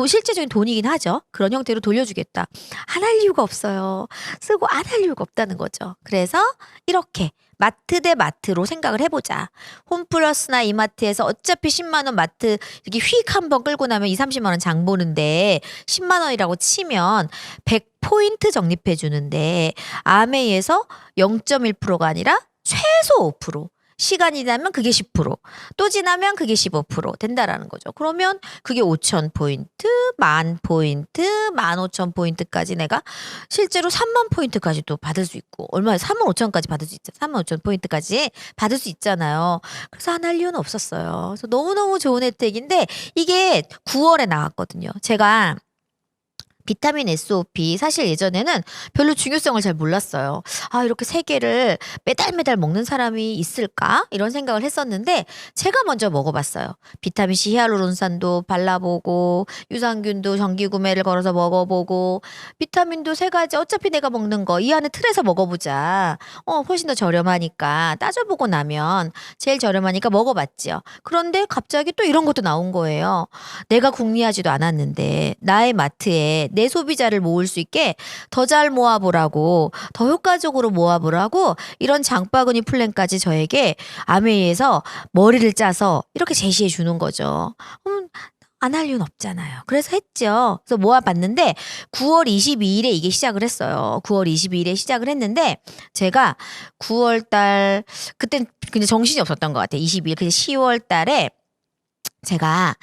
[SPEAKER 9] 실제적인 돈이긴 하죠. 그런 형태로 돌려주겠다. 안 할 이유가 없어요. 쓰고 안 할 이유가 없다는 거죠. 그래서 이렇게 마트 대 마트로 생각을 해보자. 홈플러스나 이마트에서 어차피 10만 원 마트 이렇게 휙 한번 끌고 나면 2, 30만 원 장 보는데 10만 원이라고 치면 100포인트 적립해 주는데 아메이에서 0.1%가 아니라 최소 5%. 시간이 지나면 그게 10%, 또 지나면 그게 15% 된다라는 거죠. 그러면 그게 5,000포인트, 10,000포인트, 15,000포인트까지 내가 실제로 30,000포인트까지도 받을 수 있고 얼마에 35,000까지 받을 수 있죠. 35,000포인트까지 받을 수 있잖아요. 그래서 안 할 이유는 없었어요. 그래서 너무너무 좋은 혜택인데 이게 9월에 나왔거든요. 제가 비타민 SOP 사실 예전에는 별로 중요성을 잘 몰랐어요. 아 이렇게 3개를 매달 먹는 사람이 있을까? 이런 생각을 했었는데 제가 먼저 먹어봤어요. 비타민C 히알루론산도 발라보고 유산균도 정기 구매를 걸어서 먹어보고 비타민도 3가지 어차피 내가 먹는 거 이 안에 틀에서 먹어보자. 훨씬 더 저렴하니까 따져보고 나면 제일 저렴하니까 먹어봤지요. 그런데 갑자기 또 이런 것도 나온 거예요. 내가 궁리하지도 않았는데 나의 마트에 내 소비자를 모을 수 있게 더 잘 모아보라고 더 효과적으로 모아보라고 이런 장바구니 플랜까지 저에게 아메이에서 머리를 짜서 이렇게 제시해 주는 거죠. 안 할 이유는 없잖아요. 그래서 했죠. 그래서 모아봤는데 9월 22일에 이게 시작을 했어요. 9월 22일에 시작을 했는데 제가 9월 달 그땐 그냥 정신이 없었던 것 같아요. 22일 그래서 10월 달에 제가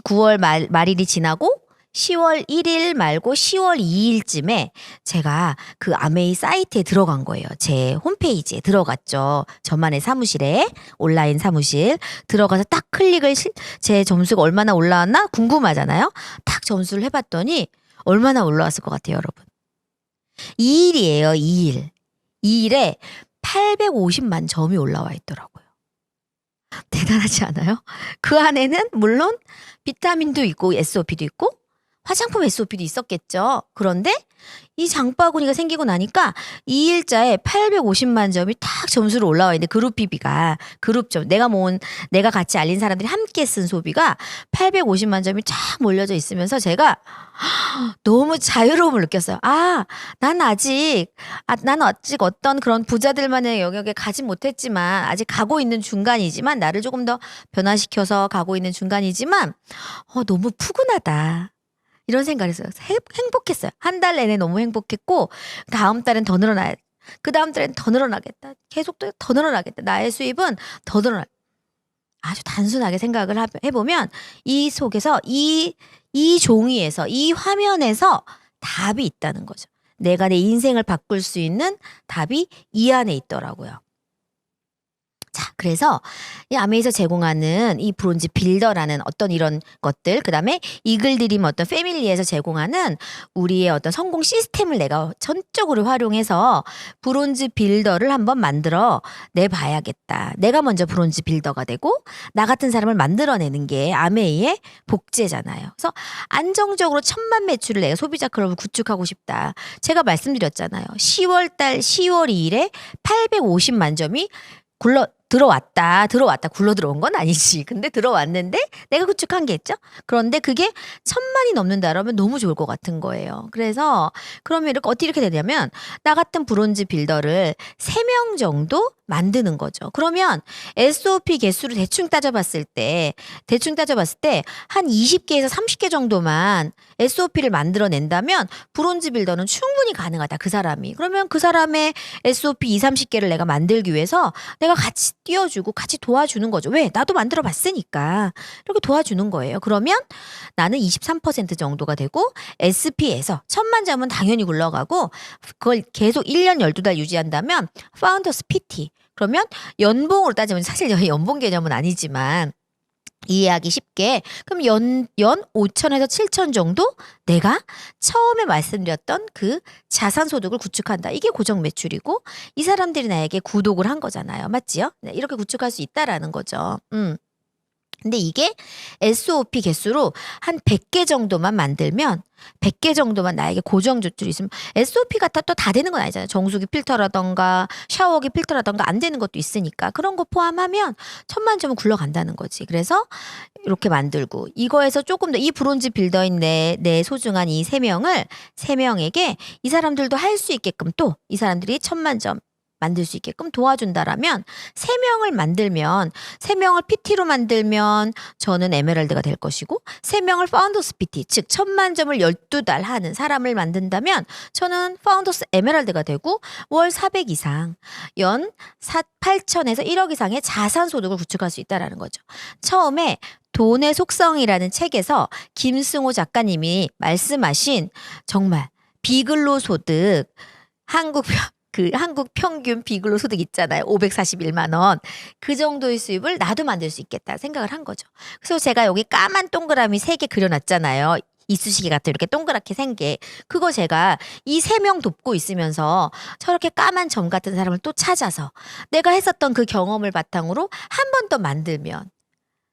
[SPEAKER 9] 9월 말일이 지나고 10월 1일 말고 10월 2일쯤에 제가 그 아메이 사이트에 들어간 거예요. 제 홈페이지에 들어갔죠. 저만의 사무실에 온라인 사무실 들어가서 딱 클릭을 제 점수가 얼마나 올라왔나 궁금하잖아요. 딱 점수를 해봤더니 얼마나 올라왔을 것 같아요, 여러분. 2일이에요, 2일. 2일에 850만 점이 올라와 있더라고요. 대단하지 않아요? 그 안에는 물론 비타민도 있고 SOP도 있고 화장품 SOP도 있었겠죠. 그런데 이 장바구니가 생기고 나니까 2일자에 850만 점이 딱 점수로 올라와 있는데 그룹 PB가 그룹점 내가 같이 알린 사람들이 함께 쓴 소비가 850만 점이 쫙 몰려져 있으면서 제가 너무 자유로움을 느꼈어요. 난 아직 어떤 그런 부자들만의 영역에 가지 못했지만 아직 가고 있는 중간이지만 나를 조금 더 변화시켜서 가고 있는 중간이지만 너무 푸근하다. 이런 생각을 했어요. 행복했어요. 한 달 내내 너무 행복했고 다음 달엔 더 늘어나야 그 다음 달엔 더 늘어나겠다. 계속 더 늘어나겠다. 나의 수입은 더 늘어나. 아주 단순하게 생각을 해보면 이 속에서 이 종이에서 이 화면에서 답이 있다는 거죠. 내가 내 인생을 바꿀 수 있는 답이 이 안에 있더라고요. 자, 그래서 이 아메이에서 제공하는 이 브론즈 빌더라는 어떤 이런 것들, 그 다음에 이글드림 어떤 패밀리에서 제공하는 우리의 어떤 성공 시스템을 내가 전적으로 활용해서 브론즈 빌더를 한번 만들어 내봐야겠다. 내가 먼저 브론즈 빌더가 되고 나 같은 사람을 만들어내는 게 아메이의 복제잖아요. 그래서 안정적으로 1000만 매출을 내가 소비자 클럽을 구축하고 싶다. 제가 말씀드렸잖아요. 10월 2일에 850만 점이 들어왔다. 굴러 들어온 건 아니지. 근데 들어왔는데 내가 구축한 게 있죠. 그런데 그게 1000만이 넘는다 그러면 너무 좋을 것 같은 거예요. 그래서 그러면 어떻게 이렇게 되냐면 나 같은 브론즈 빌더를 3명 정도 만드는 거죠. 그러면 SOP 개수를 대충 따져봤을 때 한 20개에서 30개 정도만 SOP를 만들어낸다면 브론즈 빌더는 충분히 가능하다. 그 사람이. 그러면 그 사람의 SOP 20, 30개를 내가 만들기 위해서 내가 같이 띄워주고 같이 도와주는 거죠. 왜? 나도 만들어 봤으니까. 이렇게 도와주는 거예요. 그러면 나는 23% 정도가 되고 SP에서 1000만 점은 당연히 굴러가고 그걸 계속 1년 12달 유지한다면 파운더스 PT. 그러면 연봉으로 따지면 사실 연봉 개념은 아니지만 이해하기 쉽게 그럼 연 5천에서 7천 정도 내가 처음에 말씀드렸던 그 자산 소득을 구축한다. 이게 고정 매출이고 이 사람들이 나에게 구독을 한 거잖아요. 맞지요? 네, 이렇게 구축할 수 있다라는 거죠. 근데 이게 SOP 개수로 한 100개 정도만 만들면 100개 정도만 나에게 고정 조출이 있으면 SOP가 또 다 되는 건 아니잖아요. 정수기 필터라던가 샤워기 필터라던가 안 되는 것도 있으니까 그런 거 포함하면 1000만 점은 굴러간다는 거지. 그래서 이렇게 만들고 이거에서 조금 더 이 브론즈 빌더인 내 소중한 이 3명에게 이 사람들도 할 수 있게끔 또 이 사람들이 1000만 점 만들 수 있게끔 도와준다라면 3명을 PT로 만들면 저는 에메랄드가 될 것이고 3명을 파운더스 PT 즉 1000만 점을 12달 하는 사람을 만든다면 저는 파운더스 에메랄드가 되고 월 400 이상 연 8천에서 1억 이상의 자산 소득을 구축할 수 있다라는 거죠. 처음에 돈의 속성이라는 책에서 김승호 작가님이 말씀하신 정말 비근로 소득 한국 평균 비근로 소득 있잖아요. 541만 원. 그 정도의 수입을 나도 만들 수 있겠다 생각을 한 거죠. 그래서 제가 여기 까만 동그라미 3개 그려놨잖아요. 이쑤시개 같은 이렇게 동그랗게 생게. 그거 제가 이 3명 돕고 있으면서 저렇게 까만 점 같은 사람을 또 찾아서 내가 했었던 그 경험을 바탕으로 한 번 더 만들면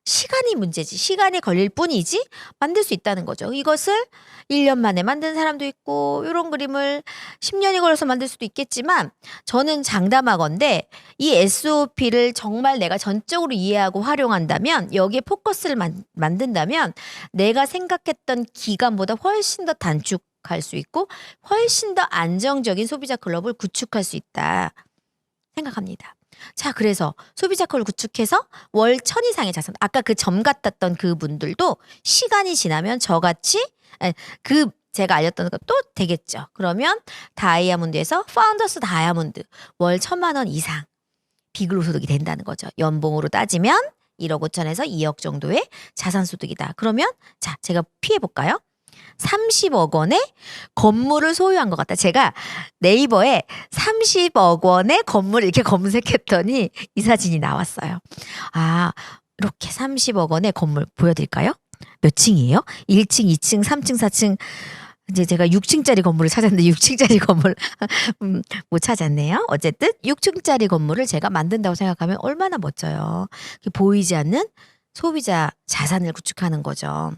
[SPEAKER 9] 시간이 문제지. 시간이 걸릴 뿐이지 만들 수 있다는 거죠. 이것을 1년 만에 만든 사람도 있고 이런 그림을 10년이 걸려서 만들 수도 있겠지만 저는 장담하건대 이 SOP를 정말 내가 전적으로 이해하고 활용한다면 여기에 포커스를 만든다면 내가 생각했던 기간보다 훨씬 더 단축할 수 있고 훨씬 더 안정적인 소비자 클럽을 구축할 수 있다 생각합니다. 자, 그래서 소비자 클럽을 구축해서 월 1000 이상의 자산, 아까 그 점 같았던 그 분들도 시간이 지나면 저같이 제가 알렸던 것도 되겠죠. 그러면 다이아몬드에서 파운더스 다이아몬드 월 1000만 원 이상 비근로 소득이 된다는 거죠. 연봉으로 따지면 1억 5천에서 2억 정도의 자산 소득이다. 그러면 자, 제가 피해 볼까요? 30억 원의 건물을 소유한 것 같다. 제가 네이버에 30억 원의 건물 이렇게 검색했더니 이 사진이 나왔어요. 아, 이렇게 30억 원의 건물 보여드릴까요? 몇 층이에요? 1층, 2층, 3층, 4층. 이제 제가 6층짜리 건물을 찾았는데 6층짜리 건물 못 찾았네요. 어쨌든 6층짜리 건물을 제가 만든다고 생각하면 얼마나 멋져요. 보이지 않는 소비자 자산을 구축하는 거죠.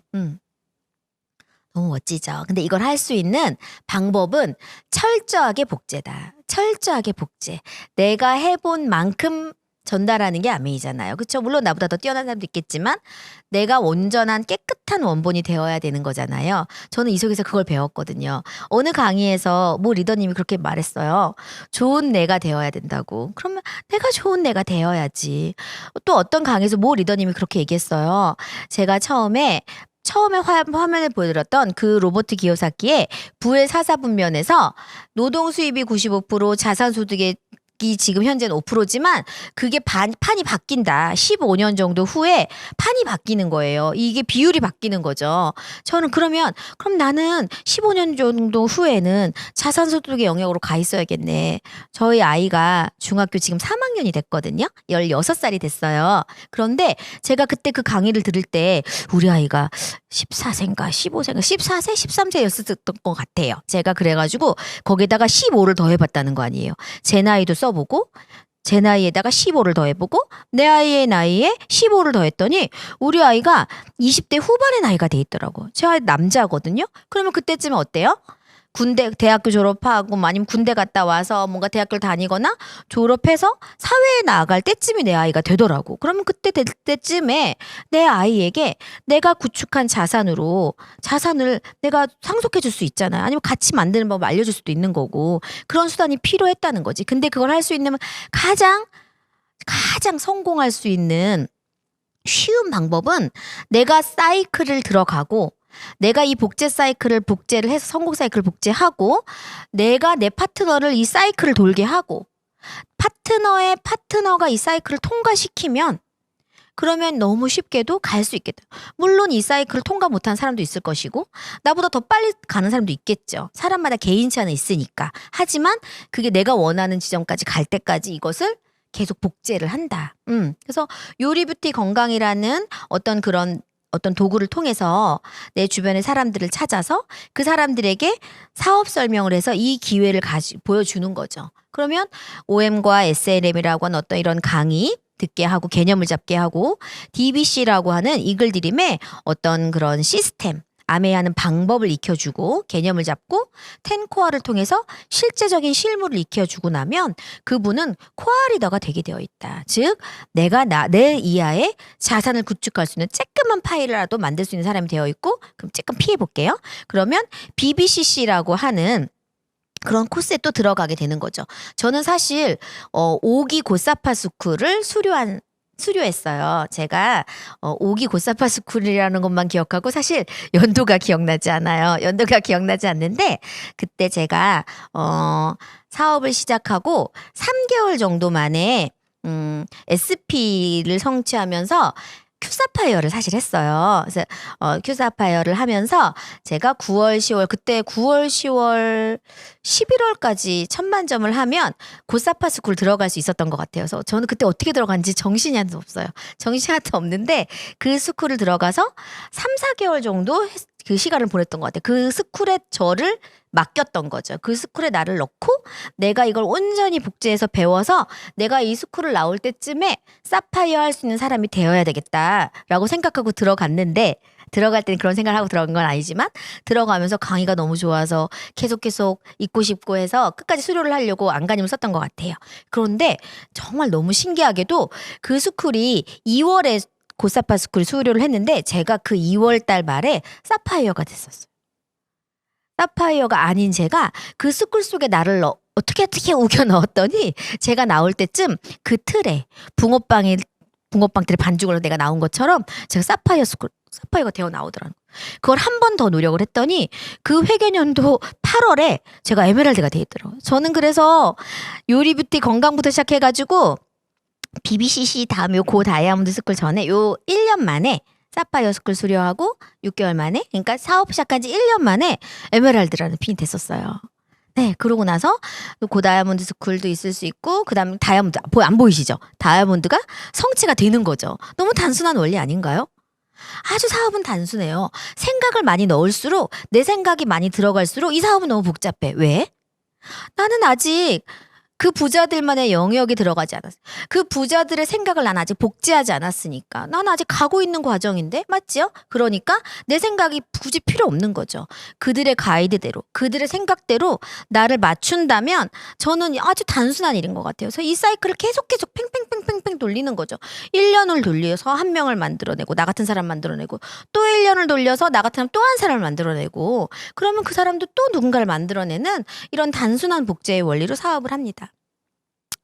[SPEAKER 9] 너무 멋지죠. 근데 이걸 할 수 있는 방법은 철저하게 복제다. 철저하게 복제. 내가 해본 만큼 전달하는 게 아메이잖아요. 그렇죠? 물론 나보다 더 뛰어난 사람도 있겠지만 내가 온전한 깨끗한 원본이 되어야 되는 거잖아요. 저는 이 속에서 그걸 배웠거든요. 어느 강의에서 모 리더님이 그렇게 말했어요. 좋은 내가 되어야 된다고. 그러면 내가 좋은 내가 되어야지. 또 어떤 강의에서 모 리더님이 그렇게 얘기했어요. 제가 처음에 화면을 보여드렸던 그 로버트 기요사키의 부의 사사분면에서 노동 수입이 95%, 자산 소득의 이 지금 현재는 5%지만 그게 판이 바뀐다. 15년 정도 후에 판이 바뀌는 거예요. 이게 비율이 바뀌는 거죠. 저는 그럼 나는 15년 정도 후에는 자산소득의 영역으로 가 있어야겠네. 저희 아이가 중학교 지금 3학년이 됐거든요. 16살이 됐어요. 그런데 제가 그때 그 강의를 들을 때 우리 아이가 14세인가 15세인가 14세 13세였었던 것 같아요. 제가 그래가지고 거기다가 15를 더해봤다는 거 아니에요. 제 나이도 써보고 제 나이에다가 15를 더해보고 내 아이의 나이에 15를 더했더니 우리 아이가 20대 후반의 나이가 돼 있더라고. 제 아이 남자거든요. 그러면 그때쯤에 어때요? 대학교 졸업하고 아니면 군대 갔다 와서 뭔가 대학교를 다니거나 졸업해서 사회에 나아갈 때쯤이 내 아이가 되더라고. 그러면 그때 될 때쯤에 내 아이에게 내가 구축한 자산을 내가 상속해 줄 수 있잖아요. 아니면 같이 만드는 법 알려줄 수도 있는 거고 그런 수단이 필요했다는 거지. 근데 그걸 할 수 있는 가장 성공할 수 있는 쉬운 방법은 내가 사이클을 들어가고 내가 이 복제를 해서 성공 사이클을 복제하고 내가 내 파트너를 이 사이클을 돌게 하고 파트너가 이 사이클을 통과시키면 그러면 너무 쉽게도 갈 수 있겠다. 물론 이 사이클을 통과 못한 사람도 있을 것이고 나보다 더 빨리 가는 사람도 있겠죠. 사람마다 개인차는 있으니까. 하지만 그게 내가 원하는 지점까지 갈 때까지 이것을 계속 복제를 한다. 그래서 요리 뷰티 건강이라는 어떤 도구를 통해서 내 주변의 사람들을 찾아서 그 사람들에게 사업 설명을 해서 이 기회를 보여주는 거죠. 그러면 OM과 SLM이라고 하는 어떤 이런 강의 듣게 하고 개념을 잡게 하고 DBC라고 하는 이글드림의 어떤 그런 시스템 아메이하는 방법을 익혀주고 개념을 잡고 10코어를 통해서 실제적인 실무를 익혀주고 나면 그분은 코어 리더가 되게 되어 있다. 즉 내가 내 이하의 자산을 구축할 수 있는 쬐끄만 파일이라도 만들 수 있는 사람이 되어 있고 그럼 쬐끔 피해 볼게요. 그러면 BBCC라고 하는 그런 코스에 또 들어가게 되는 거죠. 저는 사실 5기 고사파 스쿨을 수료했어요. 제가 5기 고사파 스쿨이라는 것만 기억하고 사실 연도가 기억나지 않아요. 연도가 기억나지 않는데 그때 제가 사업을 시작하고 3개월 정도 만에 SP를 성취하면서 큐사파이어를 사실 했어요. 그래서 큐사파이어를 하면서 제가 9월, 10월 그때 9월, 10월, 11월까지 1000만 점을 하면 고사파 스쿨 들어갈 수 있었던 것 같아요. 그래서 저는 그때 어떻게 들어간지 정신이 하나도 없어요. 정신이 하나도 없는데 그 스쿨을 들어가서 3, 4개월 정도 그 시간을 보냈던 것 같아요. 그 스쿨에 저를 맡겼던 거죠. 그 스쿨에 나를 넣고 내가 이걸 온전히 복제해서 배워서 내가 이 스쿨을 나올 때쯤에 사파이어 할 수 있는 사람이 되어야 되겠다라고 생각하고 들어갔는데 들어갈 때는 그런 생각을 하고 들어간 건 아니지만 들어가면서 강의가 너무 좋아서 계속 있고 싶고 해서 끝까지 수료를 하려고 안간힘을 썼던 것 같아요. 그런데 정말 너무 신기하게도 그 스쿨이 2월에 고사파 스쿨 수료를 했는데 제가 그 2월 달 말에 사파이어가 됐었어요. 사파이어가 아닌 제가 그 스쿨 속에 나를 어떻게 우겨 넣었더니 제가 나올 때쯤 그 틀에 붕어빵들의 반죽으로 내가 나온 것처럼 제가 사파이어가 되어 나오더라고요. 그걸 한 번 더 노력을 했더니 그 회계년도 8월에 제가 에메랄드가 돼 있더라고요. 저는 그래서 요리 뷰티 건강부터 시작해가지고 BBCC 다음에 고 다이아몬드 스쿨 전에 요 1년 만에 사파이어 스쿨 수료하고 6개월 만에 그러니까 사업 시작한 지 1년 만에 에메랄드라는 핀이 됐었어요. 네, 그러고 나서 고 다이아몬드 스쿨도 있을 수 있고 그다음에 다이아몬드 안 보이시죠? 다이아몬드가 성취가 되는 거죠. 너무 단순한 원리 아닌가요? 아주 사업은 단순해요. 생각을 많이 넣을수록 내 생각이 많이 들어갈수록 이 사업은 너무 복잡해. 왜? 나는 아직 그 부자들만의 영역이 들어가지 않았어. 그 부자들의 생각을 난 아직 복제하지 않았으니까. 난 아직 가고 있는 과정인데, 맞지요? 그러니까 내 생각이 굳이 필요 없는 거죠. 그들의 가이드대로, 그들의 생각대로 나를 맞춘다면 저는 아주 단순한 일인 것 같아요. 그래서 이 사이클을 계속 팽팽팽팽 돌리는 거죠. 1년을 돌려서 한 명을 만들어내고, 나 같은 사람 만들어내고, 또 1년을 돌려서 나 같은 사람 또 한 사람을 만들어내고, 그러면 그 사람도 또 누군가를 만들어내는 이런 단순한 복제의 원리로 사업을 합니다.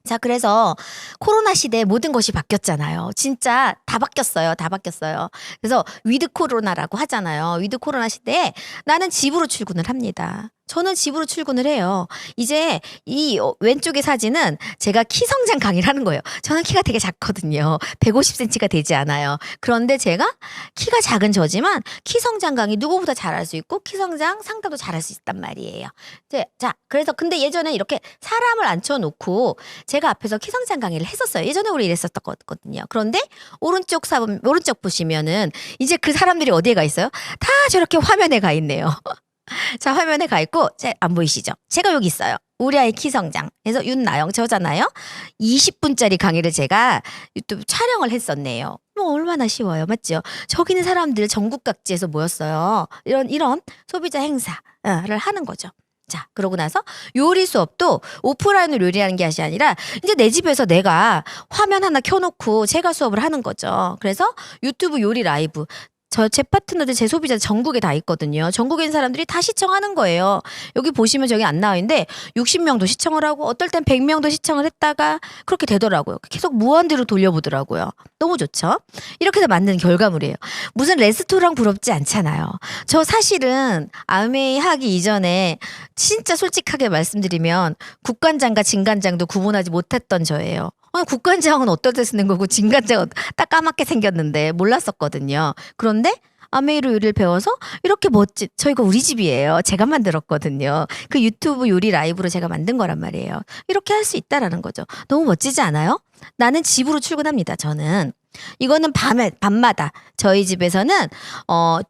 [SPEAKER 9] 자, 그래서 코로나 시대에 모든 것이 바뀌었잖아요. 진짜 다 바뀌었어요. 다 바뀌었어요. 그래서 위드 코로나라고 하잖아요. 위드 코로나 시대에 나는 집으로 출근을 합니다. 저는 집으로 출근을 해요. 이제 이 왼쪽의 사진은 제가 키 성장 강의를 하는 거예요. 저는 키가 되게 작거든요. 150cm가 되지 않아요. 그런데 제가 키가 작은 저지만 키 성장 강의 누구보다 잘할 수 있고 키 성장 상담도 잘할 수 있단 말이에요. 자, 그래서 근데 예전에 이렇게 사람을 앉혀놓고 제가 앞에서 키 성장 강의를 했었어요. 예전에 우리 이랬었거든요. 그런데 오른쪽 보시면은 이제 그 사람들이 어디에 가 있어요? 다 저렇게 화면에 가 있네요. 자, 화면에 가 있고, 안 보이시죠? 제가 여기 있어요. 우리 아이 키 성장. 그래서 윤나영 저잖아요. 20분짜리 강의를 제가 유튜브 촬영을 했었네요. 뭐 얼마나 쉬워요. 맞죠? 저기 있는 사람들 전국 각지에서 모였어요. 이런 소비자 행사를 하는 거죠. 자, 그러고 나서 요리 수업도 오프라인으로 요리하는 게 아니라 이제 내 집에서 내가 화면 하나 켜놓고 제가 수업을 하는 거죠. 그래서 유튜브 요리 라이브. 제 파트너들, 제 소비자 전국에 다 있거든요. 전국에 있는 사람들이 다 시청하는 거예요. 여기 보시면 저기 안 나와 있는데 60명도 시청을 하고 어떨 땐 100명도 시청을 했다가 그렇게 되더라고요. 계속 무한대로 돌려보더라고요. 너무 좋죠? 이렇게 해서 만든 결과물이에요. 무슨 레스토랑 부럽지 않잖아요. 저 사실은 아메이 하기 이전에 진짜 솔직하게 말씀드리면 국간장과 진간장도 구분하지 못했던 저예요. 국간장은 어떨 때 쓰는 거고 진간장은 딱 까맣게 생겼는데 몰랐었거든요. 그런데 아메이로 요리를 배워서 이렇게 멋진, 저희가 우리 집이에요. 제가 만들었거든요. 그 유튜브 요리 라이브로 제가 만든 거란 말이에요. 이렇게 할 수 있다라는 거죠. 너무 멋지지 않아요? 나는 집으로 출근합니다. 저는. 이거는 밤마다 저희 집에서는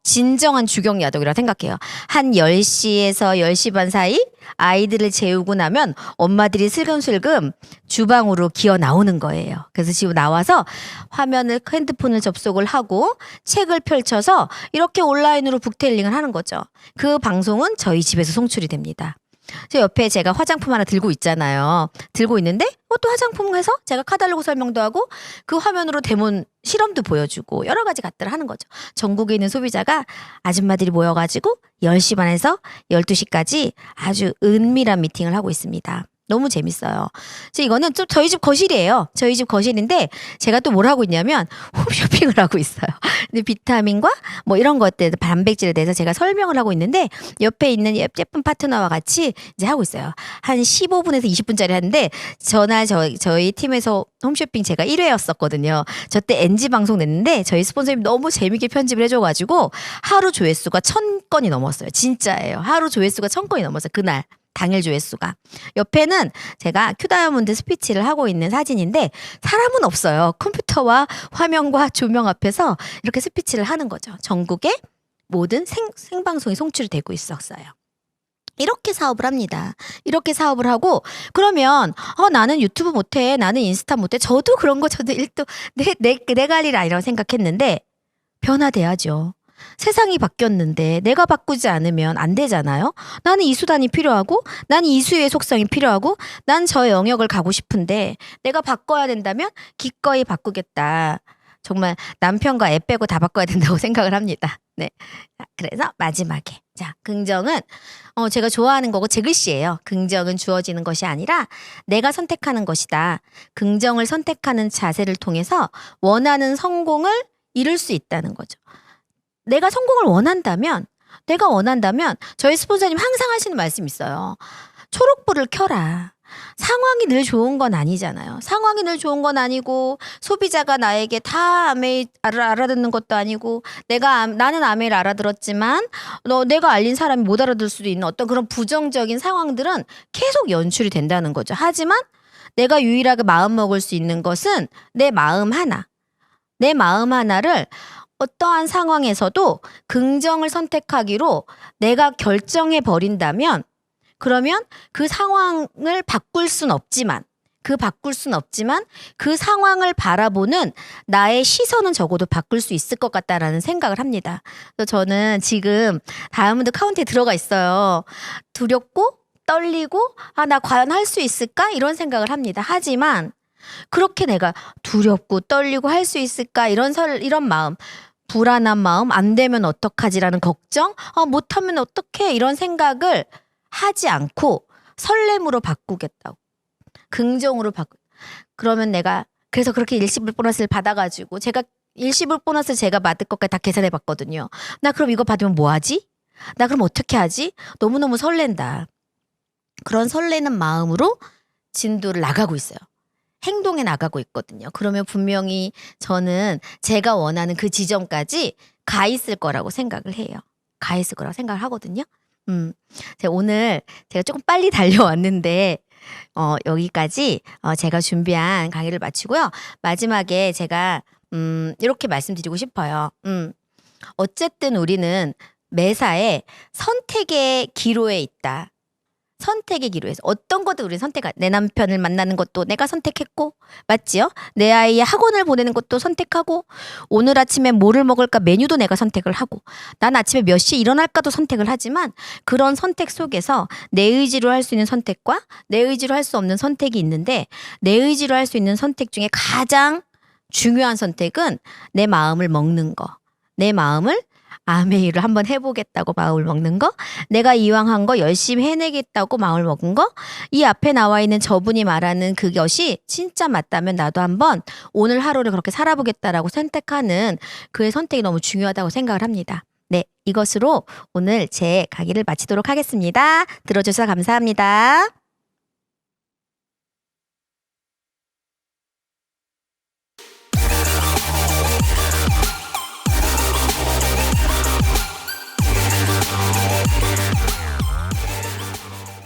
[SPEAKER 9] 진정한 주경야독이라 생각해요. 한 10시에서 10시 반 사이 아이들을 재우고 나면 엄마들이 슬금슬금 주방으로 기어 나오는 거예요. 그래서 지금 나와서 핸드폰을 접속을 하고 책을 펼쳐서 이렇게 온라인으로 북테일링을 하는 거죠. 그 방송은 저희 집에서 송출이 됩니다. 저 옆에 제가 화장품 하나 들고 있잖아요. 들고 있는데 또 화장품 해서 제가 카탈로그 설명도 하고 그 화면으로 데몬 실험도 보여주고 여러 가지 것들을 하는 거죠. 전국에 있는 소비자가 아줌마들이 모여가지고 10시 반에서 12시까지 아주 은밀한 미팅을 하고 있습니다. 너무 재밌어요. 그래서 이거는 좀 저희 집 거실이에요. 저희 집 거실인데 제가 또 뭘 하고 있냐면 홈쇼핑을 하고 있어요. 근데 비타민과 뭐 이런 것들, 단백질에 대해서 제가 설명을 하고 있는데 옆에 있는 예쁜 파트너와 같이 이제 하고 있어요. 한 15분에서 20분짜리 하는데 전날 저희 팀에서 홈쇼핑 제가 1회였었거든요. 저 때 NG 방송 냈는데 저희 스폰서님 너무 재밌게 편집을 해줘가지고 하루 조회수가 1000건이 넘었어요. 진짜예요. 하루 조회수가 1000건이 넘었어요. 그날. 당일 조회수가. 옆에는 제가 큐다이아몬드 스피치를 하고 있는 사진인데 사람은 없어요. 컴퓨터와 화면과 조명 앞에서 이렇게 스피치를 하는 거죠. 전국에 모든 생방송이 송출이 되고 있었어요. 이렇게 사업을 합니다. 이렇게 사업을 하고 그러면 나는 유튜브 못해. 나는 인스타 못해. 저도 그런 거 저도 일도 내가 할 일 아니라고 생각했는데 변화돼야죠. 세상이 바뀌었는데 내가 바꾸지 않으면 안 되잖아요. 나는 이 수단이 필요하고 난 이 수의 속성이 필요하고 난 저 영역을 가고 싶은데 내가 바꿔야 된다면 기꺼이 바꾸겠다. 정말 남편과 애 빼고 다 바꿔야 된다고 생각을 합니다. 네. 그래서 마지막에 긍정은 제가 좋아하는 거고 제 글씨예요. 긍정은 주어지는 것이 아니라 내가 선택하는 것이다. 긍정을 선택하는 자세를 통해서 원하는 성공을 이룰 수 있다는 거죠. 내가 성공을 원한다면 저희 스폰서님 항상 하시는 말씀이 있어요. 초록불을 켜라. 상황이 늘 좋은 건 아니잖아요. 상황이 늘 좋은 건 아니고 소비자가 나에게 다 아메이를 알아듣는 것도 아니고 나는 아메이를 알아들었지만 내가 알린 사람이 못 알아들 수도 있는 어떤 그런 부정적인 상황들은 계속 연출이 된다는 거죠. 하지만 내가 유일하게 마음먹을 수 있는 것은 내 마음 하나를 어떠한 상황에서도 긍정을 선택하기로 내가 결정해 버린다면 그러면 그 상황을 바꿀 순 없지만 그 상황을 바라보는 나의 시선은 적어도 바꿀 수 있을 것 같다라는 생각을 합니다. 그래서 저는 지금 다이아몬드 카운티에 들어가 있어요. 두렵고 떨리고 나 과연 할 수 있을까? 이런 생각을 합니다. 하지만 그렇게 내가 두렵고 떨리고 할 수 있을까? 이런 마음, 불안한 마음, 안 되면 어떡하지라는 걱정, 못하면 어떡해 이런 생각을 하지 않고 설렘으로 바꾸겠다고. 긍정으로 그러면 내가 그래서 그렇게 일시불 보너스를 받아가지고 제가 일시불 보너스를 제가 받을 것까지 다 계산해 봤거든요. 나 그럼 이거 받으면 뭐 하지? 나 그럼 어떻게 하지? 너무너무 설렌다. 그런 설레는 마음으로 진도를 나가고 있어요. 행동에 나가고 있거든요. 그러면 분명히 저는 제가 원하는 그 지점까지 가 있을 거라고 생각을 해요. 가 있을 거라고 생각을 하거든요. 오늘 제가 조금 빨리 달려왔는데 여기까지 제가 준비한 강의를 마치고요. 마지막에 제가 이렇게 말씀드리고 싶어요. 어쨌든 우리는 매사에 선택의 기로에 있다. 선택의 기로에서 어떤 것도 우리 내 남편을 만나는 것도 내가 선택했고, 맞지요? 내 아이의 학원을 보내는 것도 선택하고, 오늘 아침에 뭐를 먹을까 메뉴도 내가 선택을 하고, 난 아침에 몇 시에 일어날까도 선택을 하지만, 그런 선택 속에서 내 의지로 할 수 있는 선택과 내 의지로 할 수 없는 선택이 있는데, 내 의지로 할 수 있는 선택 중에 가장 중요한 선택은 내 마음을 먹는 거. 내 마음을 아메이를 한번 해보겠다고 마음을 먹는 거, 내가 이왕 한 거 열심히 해내겠다고 마음을 먹은 거, 이 앞에 나와 있는 저분이 말하는 그것이 진짜 맞다면 나도 한번 오늘 하루를 그렇게 살아보겠다라고 선택하는 그의 선택이 너무 중요하다고 생각을 합니다. 네, 이것으로 오늘 제 강의를 마치도록 하겠습니다. 들어주셔서 감사합니다.